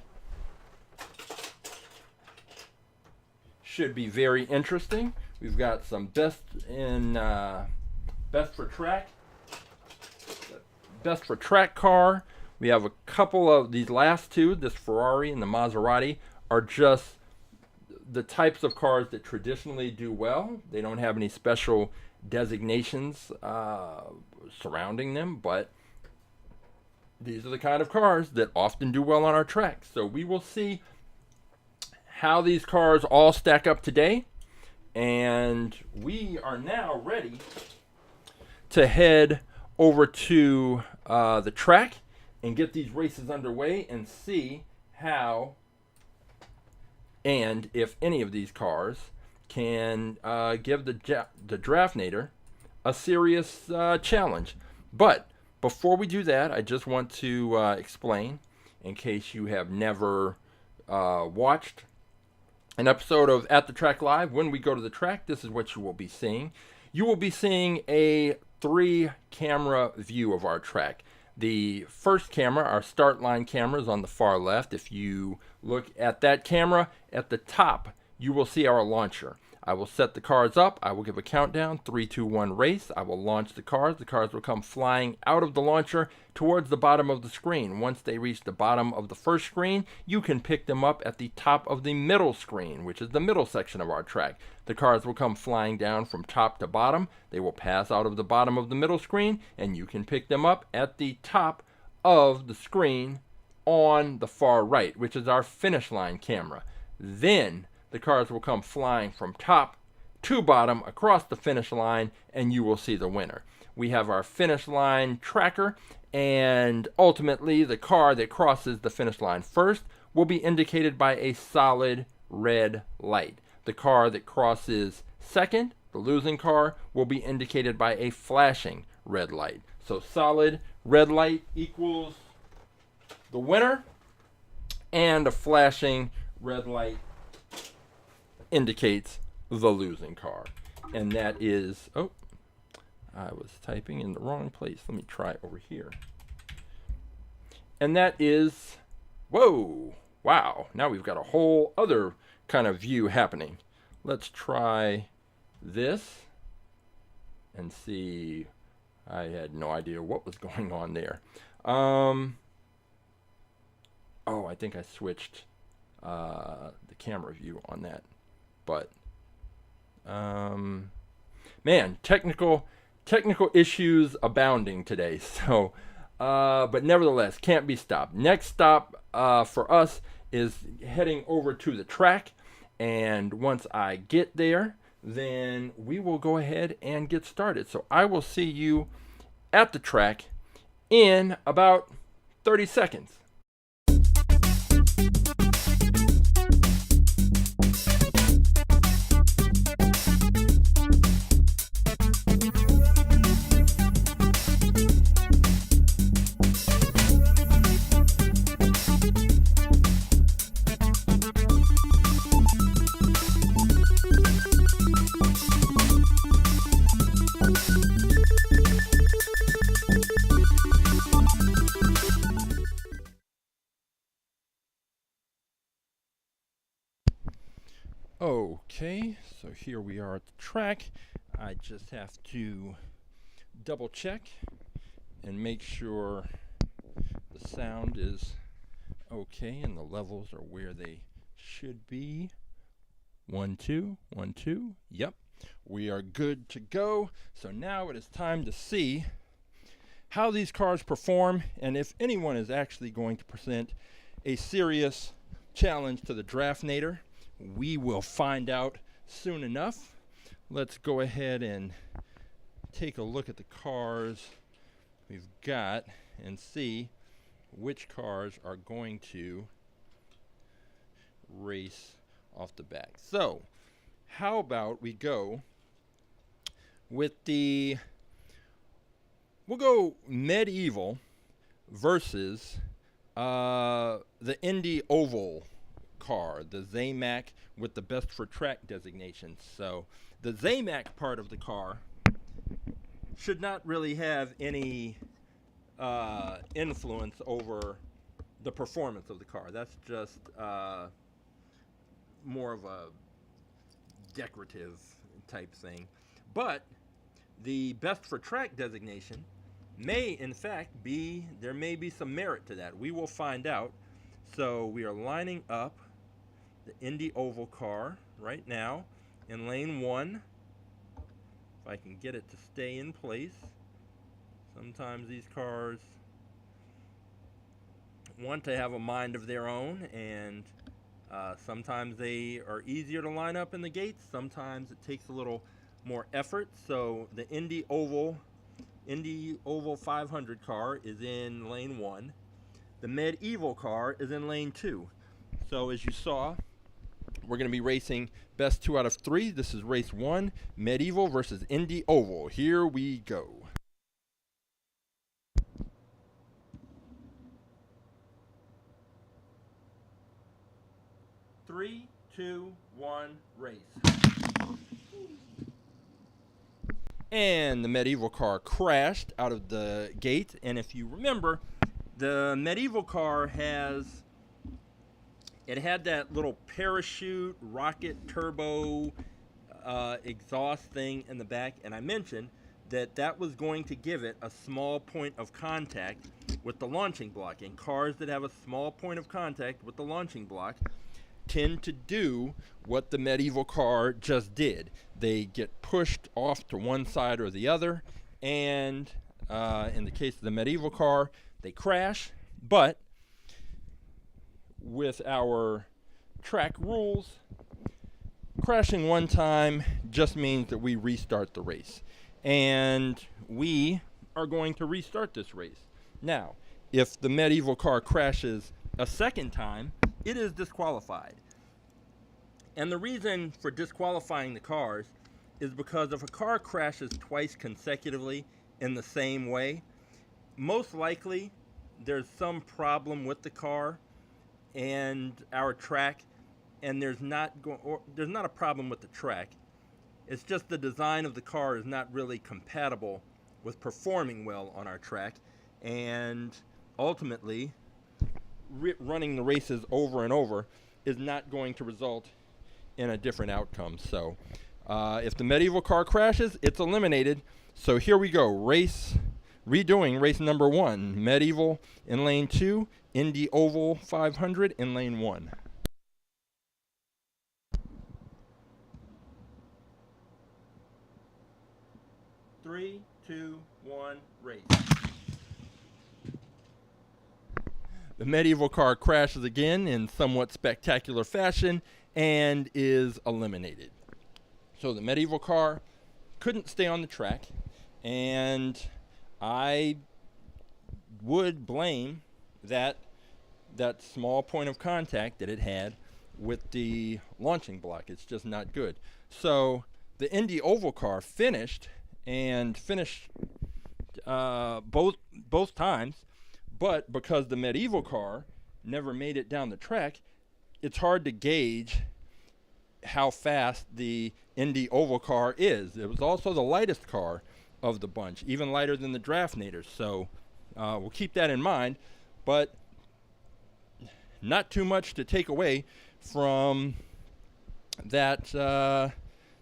A: Should be very interesting. We've got some best for track car. We have a couple of these last two, this Ferrari and the Maserati, are just the types of cars that traditionally do well. They don't have any special designations surrounding them, but these are the kind of cars that often do well on our track. So we will see how these cars all stack up today, and we are now ready to head over to the track and get these races underway and see how and if any of these cars can give the Draftnator a serious challenge. But before we do that, I just want to explain, in case you have never watched an episode of At the Track Live, when we go to the track, this is what you will be seeing. You will be seeing a 3-camera view of our track. The first camera, our start line camera, is on the far left. If you look at that camera, at the top, you will see our launcher. I will set the cars up. I will give a countdown, 3, 2, 1, race. I will launch the cars. The cars will come flying out of the launcher towards the bottom of the screen. Once they reach the bottom of the first screen, you can pick them up at the top of the middle screen, which is the middle section of our track. The cars will come flying down from top to bottom. They will pass out of the bottom of the middle screen, and you can pick them up at the top of the screen on the far right, which is our finish line camera. Then the cars will come flying from top to bottom across the finish line, and you will see the winner. We have our finish line tracker, and ultimately the car that crosses the finish line first will be indicated by a solid red light. The car that crosses second, the losing car, will be indicated by a flashing red light. So solid red light equals the winner, and a flashing red light indicates the losing car. And that is, I was typing in the wrong place. Let me try over here. And that is, whoa, wow. Now we've got a whole other kind of view happening. Let's try this and see. I had no idea what was going on there. Oh, I think I switched the camera view on that. But, man, technical issues abounding today. So, but nevertheless, can't be stopped. Next stop for us is heading over to the track. And once I get there, then we will go ahead and get started. So I will see you at the track in about 30 seconds. Okay, so here we are at the track. I just have to double check and make sure the sound is okay and the levels are where they should be. 1, 2, 1, 2. Yep, we are good to go. So now it is time to see how these cars perform and if anyone is actually going to present a serious challenge to the Draftnator. We will find out soon enough. Let's go ahead and take a look at the cars we've got and see which cars are going to race off the bat. So, how about we go with we'll go Medieval versus the Indy Oval car, the Zamac with the best for track designation. So the Zamac part of the car should not really have any influence over the performance of the car. That's just more of a decorative type thing. But the best for track designation may in fact be, there may be some merit to that. We will find out. So we are lining up the Indy Oval car right now in lane 1. If I can get it to stay in place. Sometimes these cars want to have a mind of their own, and sometimes they are easier to line up in the gates. Sometimes it takes a little more effort. So the Indy Oval 500 car is in lane 1. The Medieval car is in lane 2. So as you saw, we're going to be racing best 2 out of 3. This is race 1, Medieval versus Indy Oval. Here we go. Three, 2, 1, race. And the Medieval car crashed out of the gate. And if you remember, the Medieval car had that little parachute, rocket, turbo, exhaust thing in the back. And I mentioned that was going to give it a small point of contact with the launching block. And cars that have a small point of contact with the launching block tend to do what the Medieval car just did. They get pushed off to one side or the other. And in the case of the Medieval car, they crash. But with our track rules, crashing one time just means that we restart the race. And we are going to restart this race. Now, if the Medieval car crashes a second time, it is disqualified. And the reason for disqualifying the cars is because if a car crashes twice consecutively in the same way, most likely there's some problem with the car and our track, and there's not a problem with the track. It's just the design of the car is not really compatible with performing well on our track, and ultimately running the races over and over is not going to result in a different outcome. So if the medieval car crashes, it's eliminated. So here we go, redoing race number 1, medieval in lane 2, Indy Oval 500 in lane 1. Three, two, one, race. The medieval car crashes again in somewhat spectacular fashion and is eliminated. So the medieval car couldn't stay on the track, and I would blame that small point of contact that it had with the launching block. It's just not good. So the Indy Oval car finished both times, but because the medieval car never made it down the track, it's hard to gauge how fast the Indy Oval car is. It was also the lightest car of the bunch, even lighter than the Draftnator. So we'll keep that in mind, but not too much to take away from that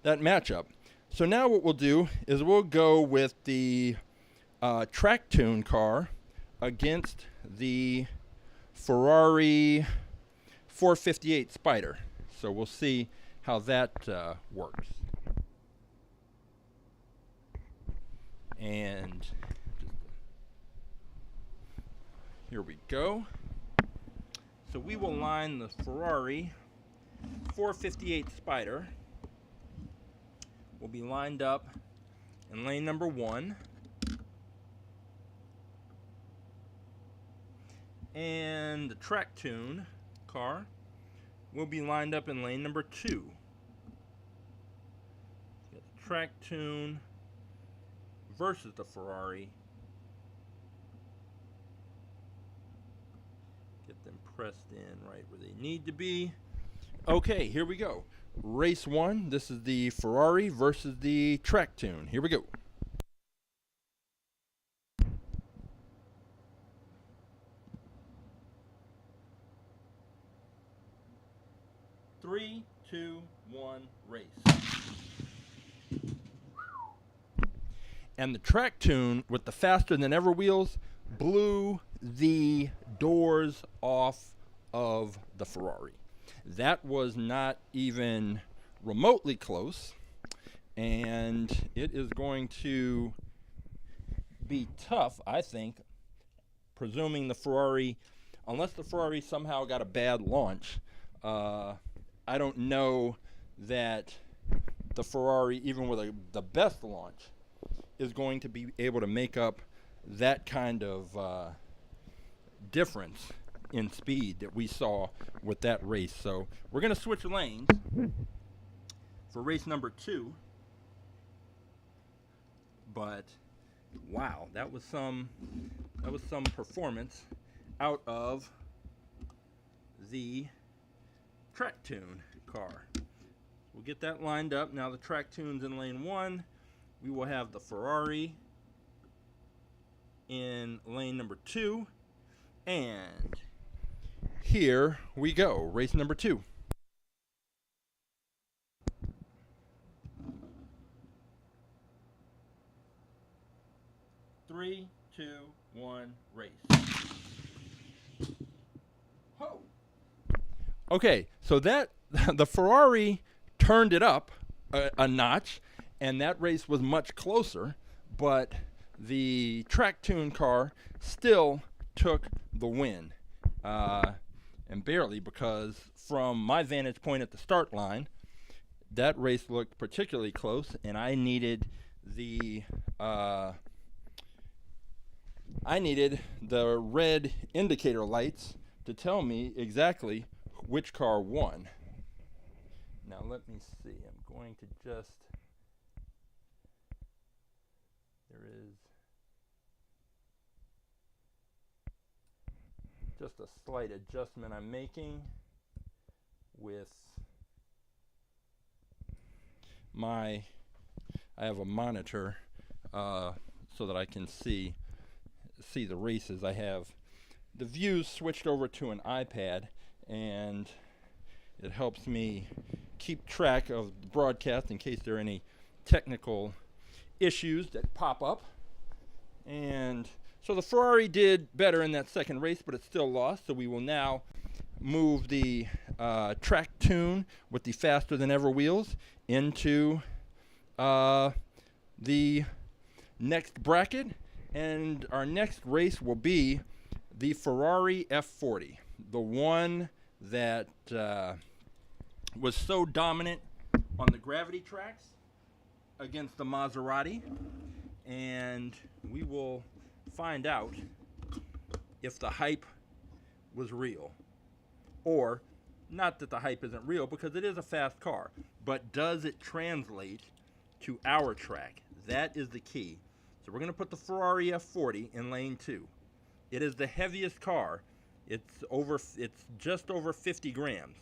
A: matchup. So now what we'll do is we'll go with the Trak-Tune car against the Ferrari 458 Spider. So we'll see how that works. And here we go. So we will line the Ferrari 458 Spider. Will be lined up in lane number 1. And the Trak-Tune car will be lined up in lane number 2. Got the Trak-Tune versus the Ferrari. Get them pressed in right where they need to be. Okay, here we go. Race 1. This is the Ferrari versus the Trak-Tune. Here we go. Three, two, one, race. And the Trak-Tune with the faster than ever wheels blew the doors off of the Ferrari. That was not even remotely close, and it is going to be tough, I think, presuming the Ferrari, unless the Ferrari somehow got a bad launch. I don't know that the Ferrari, even with the best launch, is going to be able to make up that kind of difference in speed that we saw with that race. So we're going to switch lanes for race number 2. But wow, that was some performance out of the Trak-Tune car. We'll get that lined up. Now the Trak-Tune's in lane 1. We will have the Ferrari in lane number 2. And here we go, race number 2. Three, two, one, race. Ho! Okay, so that the Ferrari turned it up a notch, and that race was much closer, but the Trak-Tune car still took the win. And barely, because from my vantage point at the start line, that race looked particularly close, and I needed the red indicator lights to tell me exactly which car won. Now let me see. I'm going to there is just a slight adjustment I'm making with I have a monitor so that I can see the races. I have the views switched over to an iPad, and it helps me keep track of the broadcast in case there are any technical issues that pop up. And so the Ferrari did better in that second race, but it still lost. So we will now move the Trak-Tune with the faster than ever wheels into the next bracket. And our next race will be the Ferrari F40, the one that was so dominant on the gravity tracks against the Maserati. And we will find out if the hype was real. Or, not that the hype isn't real, because it is a fast car, but does it translate to our track? That is the key. So we're going to put the Ferrari F40 in lane 2. It is the heaviest car. It's just over 50 grams.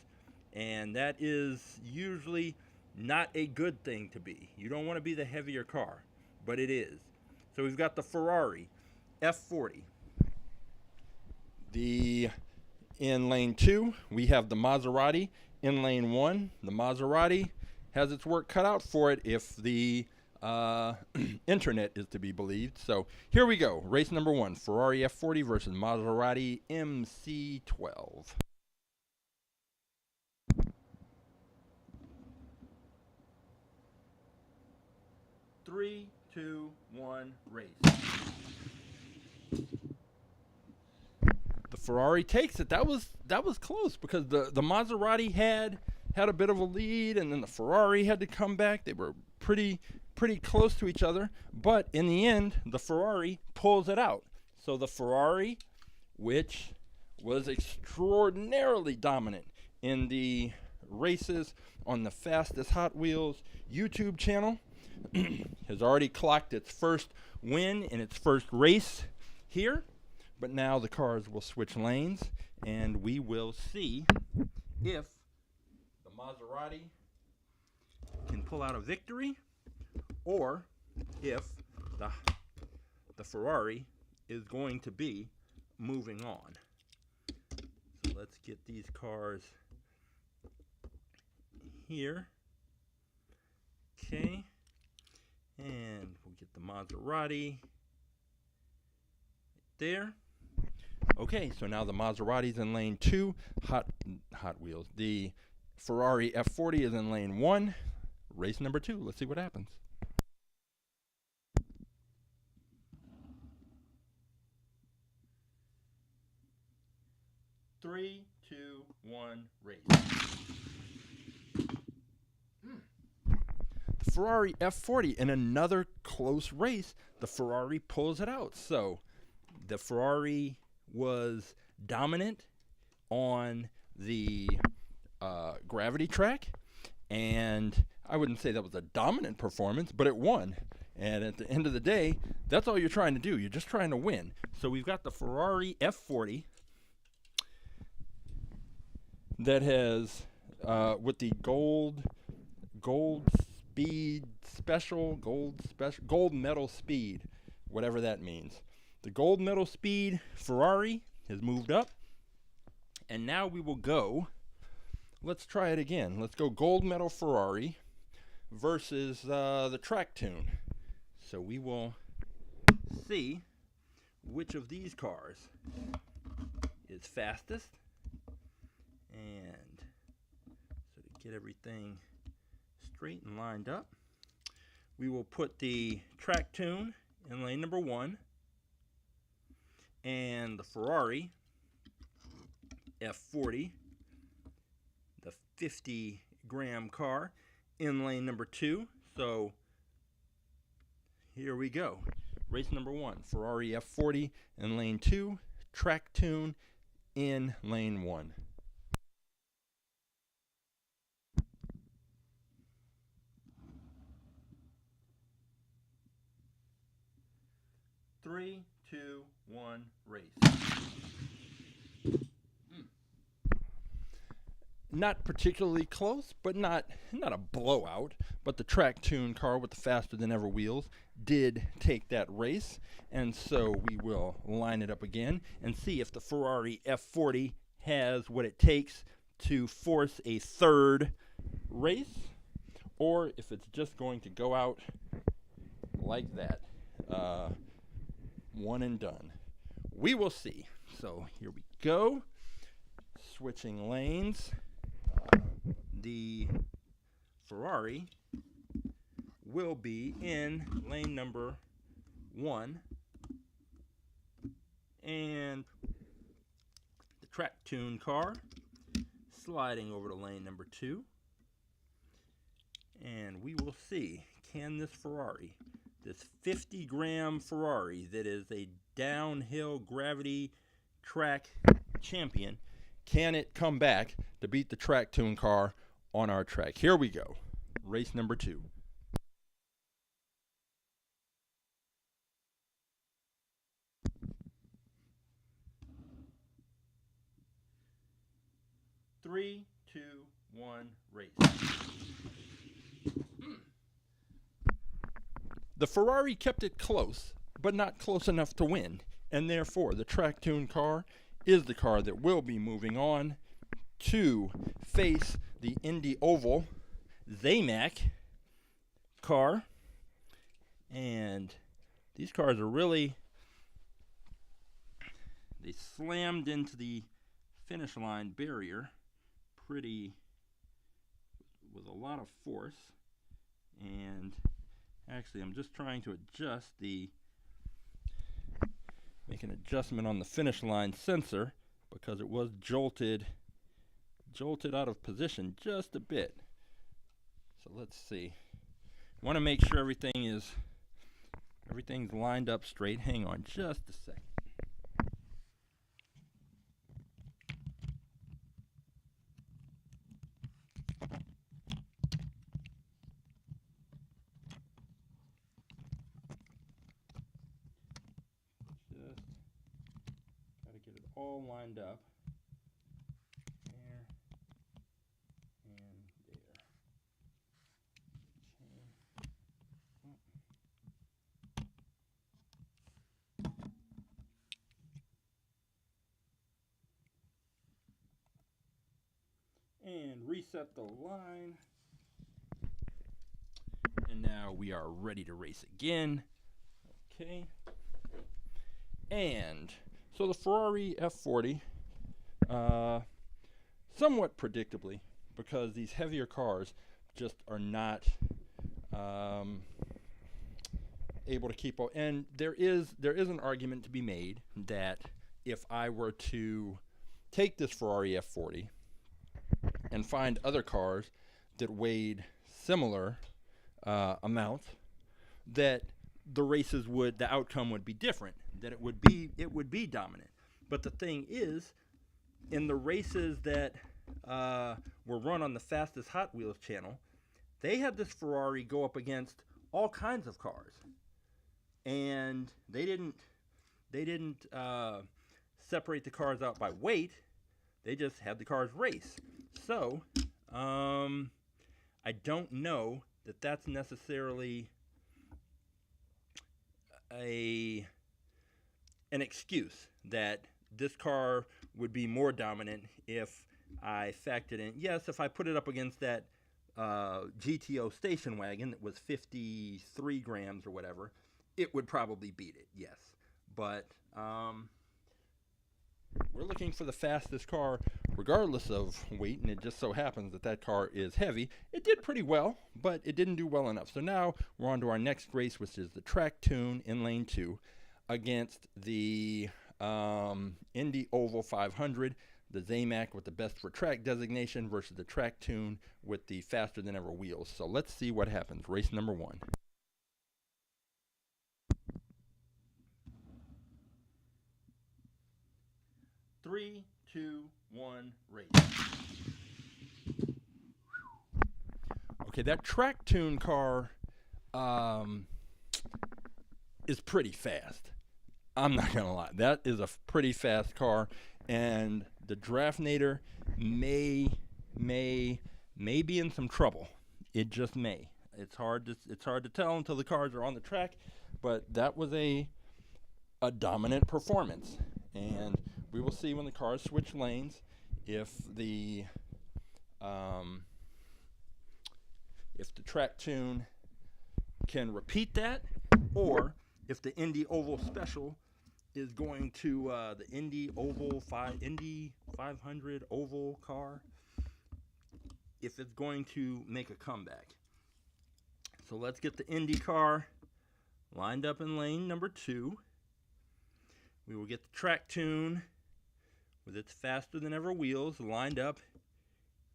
A: And that is usually not a good thing to be. You don't want to be the heavier car, but it is. So we've got the Ferrari F40. In lane 2, we have the Maserati in lane 1. The Maserati has its work cut out for it if the internet is to be believed. So here we go. Race number 1, Ferrari F40 versus Maserati MC12. Three, two, one, race. The Ferrari takes it. That was close because the Maserati had a bit of a lead, and then the Ferrari had to come back. They were pretty close to each other, but in the end, the Ferrari pulls it out. So the Ferrari, which was extraordinarily dominant in the races on the Fastest Hot Wheels YouTube channel, has already clocked its first win in its first race here. But now the cars will switch lanes, and we will see if the Maserati can pull out a victory, or if the Ferrari is going to be moving on. So let's get these cars here. Okay. And we'll get the Maserati there. Okay, so now the Maserati's in lane 2, Hot Wheels. The Ferrari F40 is in lane 1, race number 2. Let's see what happens. 3, 2, 1, race. The Ferrari F40 in another close race, the Ferrari pulls it out. So the Ferrari was dominant on the gravity track, and I wouldn't say that was a dominant performance, but it won. And at the end of the day, that's all you're trying to do. You're just trying to win. So we've got the Ferrari F40 that has with the gold medal speed, whatever that means. The gold medal speed Ferrari has moved up, and now we will go. Let's try it again. Let's go gold medal Ferrari versus the Trak-Tune. So we will see which of these cars is fastest. And so to get everything straight and lined up, we will put the Trak-Tune in lane number 1 and the Ferrari F40, the 50-gram car, in lane number 2. So here we go. Race number 1, Ferrari F40 in lane 2, Trak-Tune in lane 1. 3, 2, 1, race. not particularly close, but not a blowout. But the Trak-Tune car with the faster than ever wheels did take that race, and so we will line it up again and see if the Ferrari F40 has what it takes to force a third race, or if it's just going to go out like that, one and done. We will see. So here we go, switching lanes. The Ferrari will be in lane number 1, and the Trak-Tune car sliding over to lane number 2. And we will see, can this Ferrari, this 50-gram Ferrari that is a downhill gravity track champion, can it come back to beat the Trak-Tune car on our track? Here we go. Race number 2. Three, two, one, race. The Ferrari kept it close, but not close enough to win, and therefore the Trak-Tune car is the car that will be moving on to face the Indy Oval Zamac car. And these cars are really, they slammed into the finish line barrier with a lot of force. And actually, I'm just trying to make an adjustment on the finish line sensor, because it was jolted out of position just a bit. So let's see. Want to make sure everything's lined up straight. Hang on just a second. All lined up there and there. And reset the line. And now we are ready to race again. Okay. And so the Ferrari F40, somewhat predictably, because these heavier cars just are not able to keep up. And there is an argument to be made that if I were to take this Ferrari F40 and find other cars that weighed similar amounts, that the outcome would be different, that it would be dominant. But the thing is, in the races that were run on the Fastest Hot Wheels channel, they had this Ferrari go up against all kinds of cars, and they didn't separate the cars out by weight. They just had the cars race. So I don't know that that's necessarily an excuse that this car would be more dominant if I factored in. Yes, if I put it up against that GTO station wagon that was 53 grams or whatever, it would probably beat it, yes. But we're looking for the fastest car regardless of weight, and it just so happens that that car is heavy. It did pretty well, but it didn't do well enough. So now we're on to our next race, which is the Trak-Tune in lane 2 against the Indy Oval 500, the Zamac with the best for track designation versus the Trak-Tune with the faster than ever wheels. So let's see what happens. Race number 1. Three, two, one, race. Okay, that Trak-Tune car is pretty fast. I'm not gonna lie, that is a pretty fast car, and the Draftnator may may be in some trouble. It just may. It's hard to tell until the cars are on the track, but that was a dominant performance, and we will see when the cars switch lanes if the Trak-Tune can repeat that, or if the Indy Oval Special is going to the Indy 500 Oval car, if it's going to make a comeback. So let's get the Indy car lined up in lane number 2. We will get the Trak-Tune with its faster than ever wheels lined up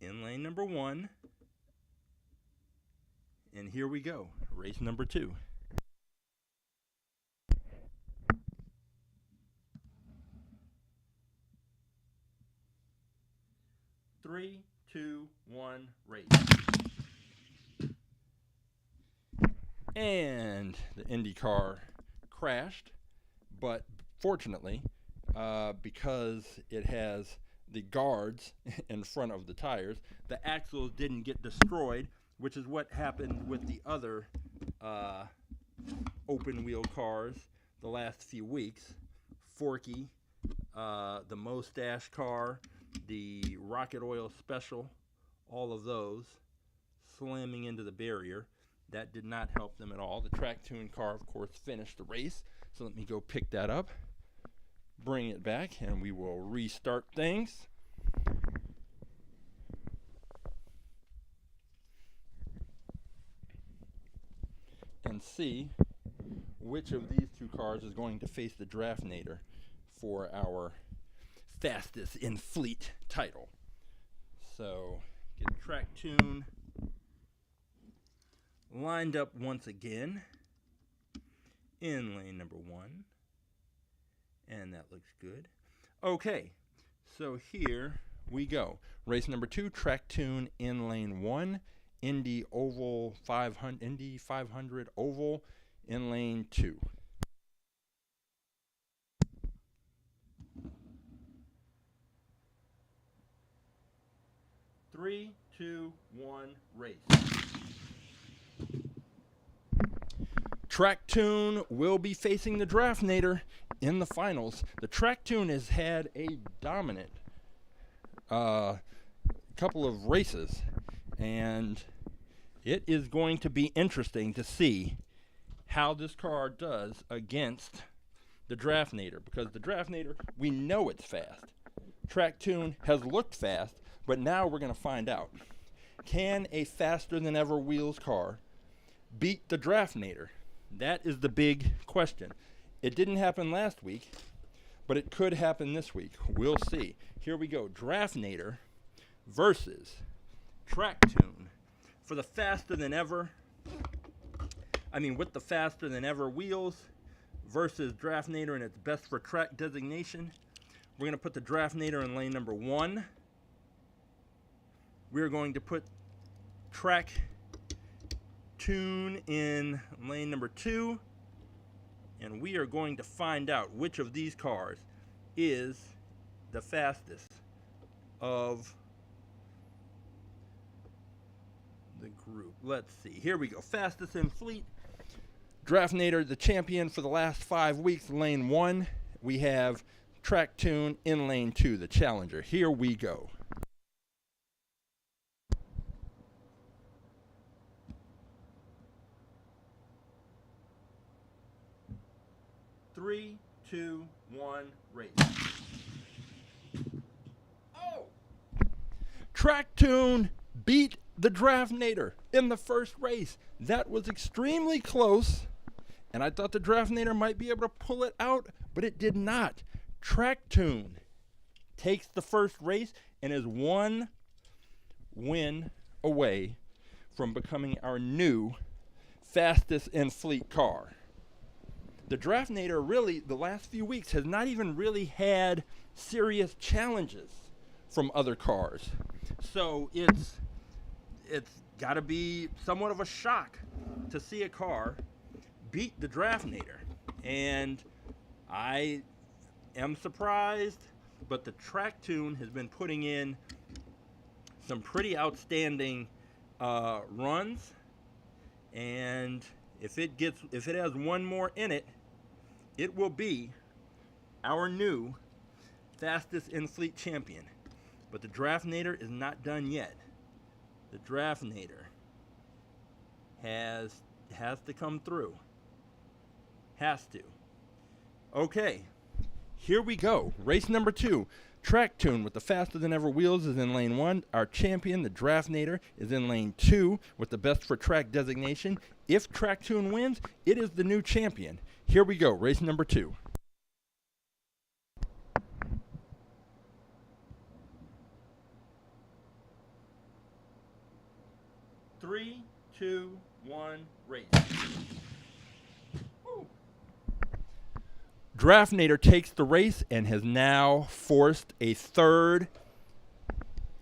A: in lane number 1. And here we go, race number 2. Three, two, one, race. And the Indy car crashed, but fortunately, because it has the guards in front of the tires, the axles didn't get destroyed, which is what happened with the other open wheel cars the last few weeks. Forky, the Mustache car, the Rocket Oil Special, all of those slamming into the barrier. That did not help them at all. The Trak-Tune car, of course, finished the race. So let me go pick that up, bring it back, and we will restart things. And see which of these two cars is going to face the Draftnator for our fastest in fleet title. So get Trak-Tune lined up once again in lane number 1, and that looks good. Okay, so here we go. Race number 2, Trak-Tune in lane 1, Indy 500 Oval in lane 2. Three, two, one, race. Trak-Tune will be facing the Draftnator in the finals. The Trak-Tune has had a dominant couple of races, and it is going to be interesting to see how this car does against the Draftnator, because the Draftnator, we know it's fast. Trak-Tune has looked fast, but now we're going to find out. Can a faster than ever wheels car beat the Draftnator? That is the big question. It didn't happen last week, but it could happen this week. We'll see. Here we go. Draftnator versus Trak-Tune for the faster than ever. With the faster than ever wheels versus Draftnator in its best for track designation. We're going to put the Draftnator in lane number 1. We're going to put Trak-Tune in lane number 2, and we are going to find out which of these cars is the fastest of the group. Let's see. Here we go. Fastest in fleet. Draftnator, the champion for the last 5 weeks, lane 1. We have Trak-Tune in lane 2, the challenger. Here we go. Three, two, one, race. Oh! Trak-Tune beat the Draftnator in the first race. That was extremely close, and I thought the Draftnator might be able to pull it out, but it did not. Trak-Tune takes the first race and is 1 win away from becoming our new fastest in fleet car. The Draftnator really, the last few weeks, has not even really had serious challenges from other cars. So it's got to be somewhat of a shock to see a car beat the Draftnator. And I am surprised, but the Trak-Tune has been putting in some pretty outstanding runs, and if it has one more in it, it will be our new fastest in fleet champion. But the Draftnator is not done yet. The Draftnator has to come through. Has to. Okay, here we go. Race number 2. Trak-Tune with the faster than ever wheels is in lane 1. Our champion, the Draftnator, is in lane 2 with the best for track designation. If Trak-Tune wins, it is the new champion. Here we go. Race number 2. 3, 2, 1, race. Woo. Draftnator takes the race and has now forced a third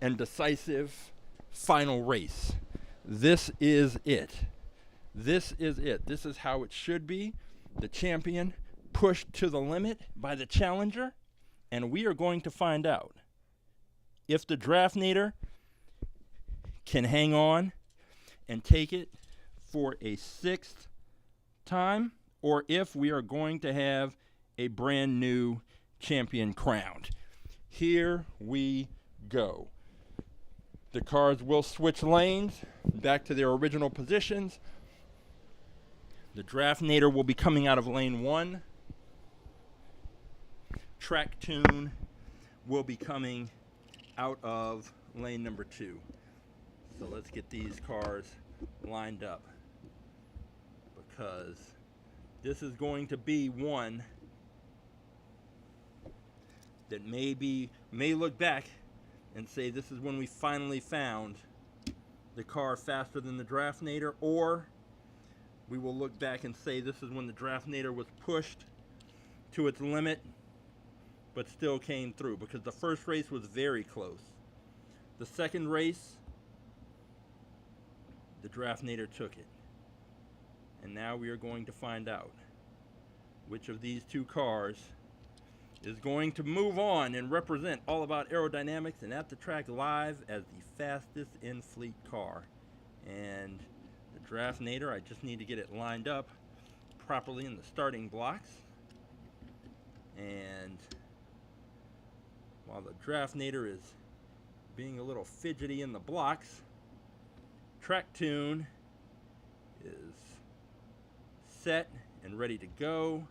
A: and decisive final race. This is it. This is it. This is how it should be. The champion pushed to the limit by the challenger, and we are going to find out if the Draftnator can hang on and take it for a 6th time, or if we are going to have a brand new champion crowned. Here we go. The cars will switch lanes back to their original positions. The Draftnator will be coming out of lane 1. Trak-Tune will be coming out of lane number 2. So let's get these cars lined up, because this is going to be one that may look back and say this is when we finally found the car faster than the Draftnator, or we will look back and say this is when the Draftnator was pushed to its limit but still came through, because the first race was very close. The second race, the Draftnator took it. And now we are going to find out which of these two cars is going to move on and represent All About Aerodynamics and AtTheTrack.live as the fastest in fleet car. And the Draftnator, I just need to get it lined up properly in the starting blocks. And while the Draftnator is being a little fidgety in the blocks, Trak-Tune is set and ready to go.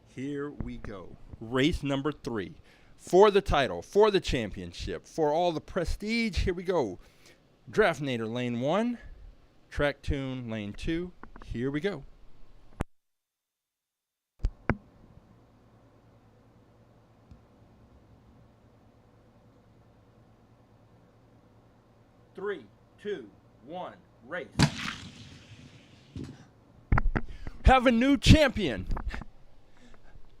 A: Here we go. Race number 3. For the title, for the championship, for all the prestige, here we go. Draftnator lane 1, Trak-Tune lane 2. Here we go. 3, 2, 1, race. Have a new champion.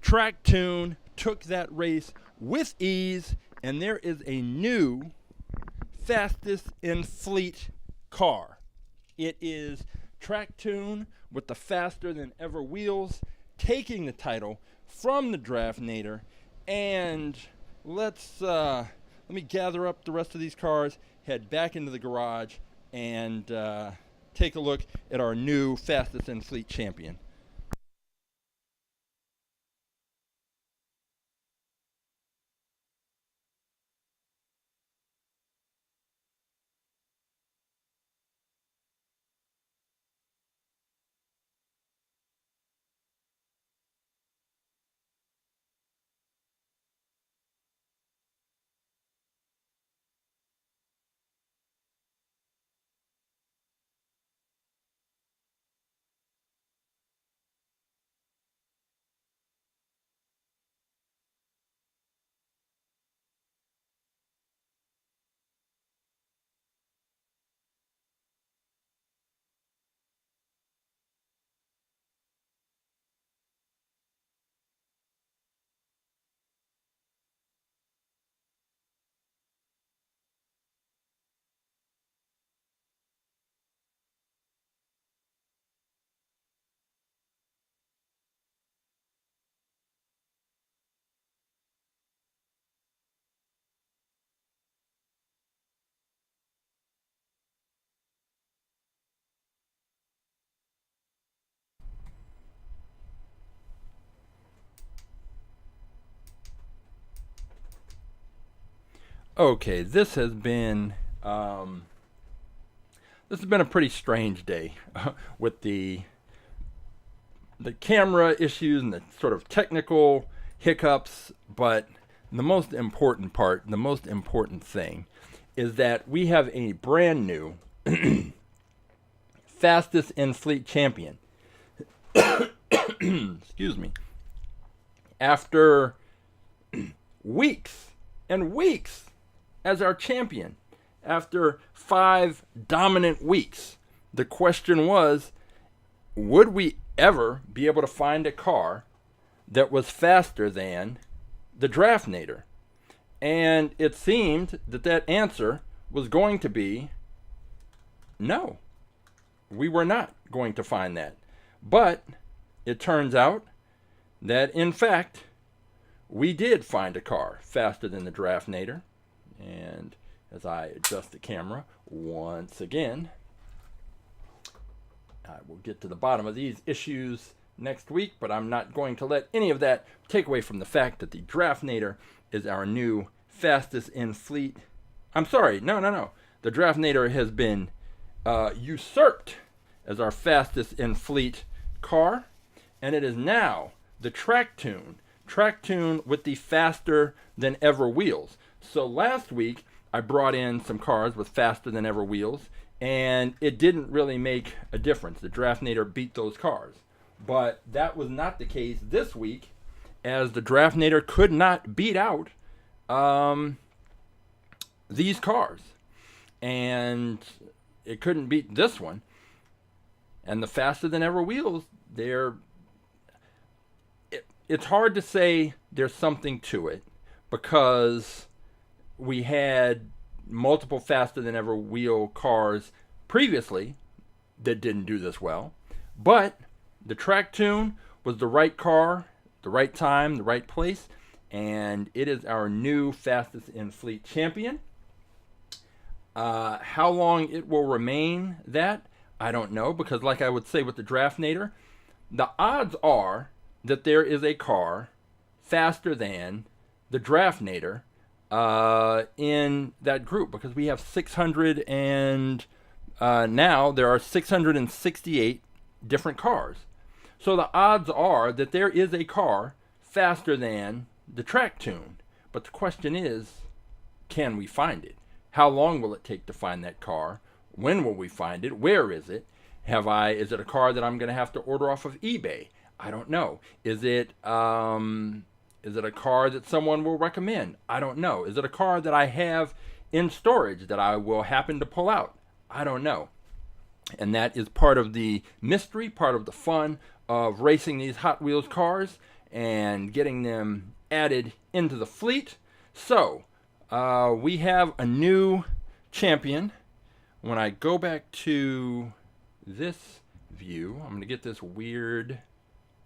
A: Trak-Tune took that race with ease, and there is a new fastest in fleet car. It is Trak-Tune with the faster than ever wheels, taking the title from the Draftnator. And let me gather up the rest of these cars, head back into the garage, and take a look at our new fastest in fleet champion. Okay, this has been a pretty strange day with the camera issues and the sort of technical hiccups, but the most important part, the most important thing, is that we have a brand new fastest in fleet champion. Excuse me. After weeks and weeks as our champion, after 5 dominant weeks, the question was, would we ever be able to find a car that was faster than the Draftnator? And it seemed that answer was going to be no. We were not going to find that. But it turns out that, in fact, we did find a car faster than the Draftnator. And as I adjust the camera once again, I will get to the bottom of these issues next week, but I'm not going to let any of that take away from the fact that the Draftnator is our new fastest in fleet. I'm sorry, no. The Draftnator has been usurped as our fastest in fleet car, and it is now the Trak-Tune with the faster than ever wheels. So last week I brought in some cars with faster than ever wheels, and it didn't really make a difference. The Draftnator beat those cars. But that was not the case this week, as the Draftnator could not beat out these cars. And it couldn't beat this one. And the faster than ever wheels, it's hard to say there's something to it, because we had multiple faster than ever wheel cars previously that didn't do this well. But the Trak-Tune was the right car, the right time, the right place, and it is our new fastest in fleet champion. How long it will remain that, I don't know, because like I would say with the Draftnator, the odds are that there is a car faster than the Draftnator in that group, because we have 600 and now there are 668 different cars. So the odds are that there is a car faster than the Trak-Tune. But the question is, can we find it? How long will it take to find that car? When will we find it? Where is it? Is it a car that I'm going to have to order off of eBay? I don't know. Is it a car that someone will recommend? I don't know. Is it a car that I have in storage that I will happen to pull out? I don't know. And that is part of the mystery, part of the fun of racing these Hot Wheels cars and getting them added into the fleet. So, we have a new champion. When I go back to this view, I'm going to get this weird...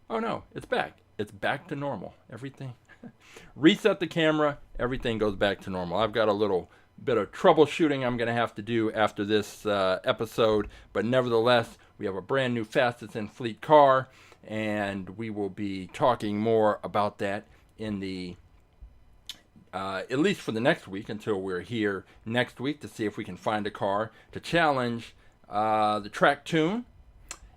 A: Oh no, it's back. It's back to normal. Everything. Reset the camera, everything goes back to normal. I've got a little bit of troubleshooting I'm going to have to do after this episode, but nevertheless, we have a brand new fastest in fleet car, and we will be talking more about that in the at least for the next week, until we're here next week to see if we can find a car to challenge the Trak-Tune.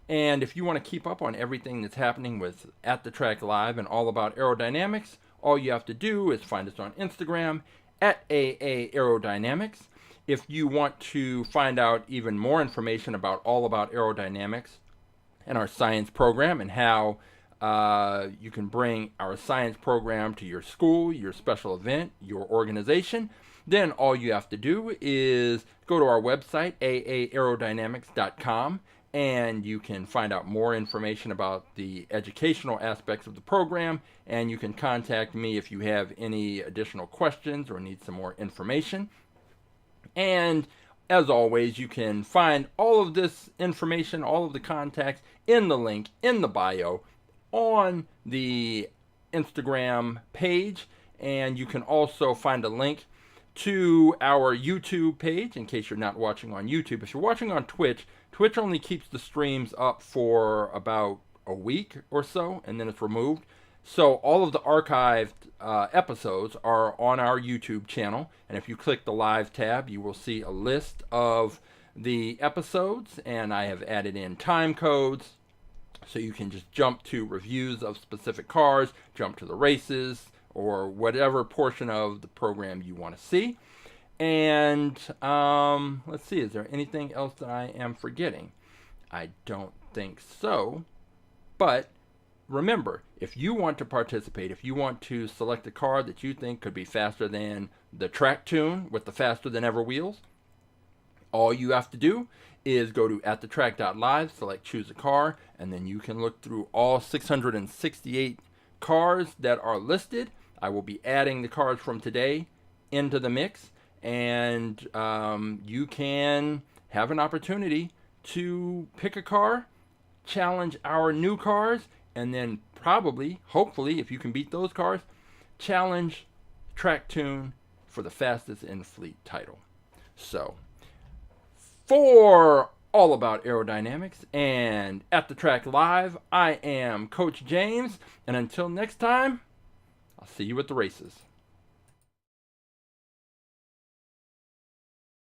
A: And if you want to keep up on everything that's happening with AtTheTrack.live and all about aerodynamics, all you have to do is find us on Instagram at AA Aerodynamics. If you want to find out even more information about all about aerodynamics and our science program, and how you can bring our science program to your school, your special event, your organization, then all you have to do is go to our website, aaerodynamics.com, and you can find out more information about the educational aspects of the program, and you can contact me if you have any additional questions or need some more information. And as always, you can find all of this information, all of the contacts, in the link in the bio on the Instagram page, and you can also find a link to our YouTube page in case you're not watching on YouTube. If you're watching on Twitch, Twitch only keeps the streams up for about a week or so, and then it's removed. So all of the archived episodes are on our YouTube channel, and if you click the live tab, you will see a list of the episodes, and I have added in time codes, so you can just jump to reviews of specific cars, jump to the races, or whatever portion of the program you want to see. And let's see, is there anything else that I am forgetting? I don't think so, but remember, if you want to participate, if you want to select a car that you think could be faster than the Trak-Tune with the faster than ever wheels, all you have to do is go to AtTheTrack.live, select choose a car, and then you can look through all 668 cars that are listed. I will be adding the cars from today into the mix, and you can have an opportunity to pick a car, challenge our new cars, and then probably, hopefully, if you can beat those cars, challenge Trak-Tune for the fastest in fleet title. So, for All About Aerodynamics and At The Track Live, I am Coach James, and until next time, I'll see you at the races.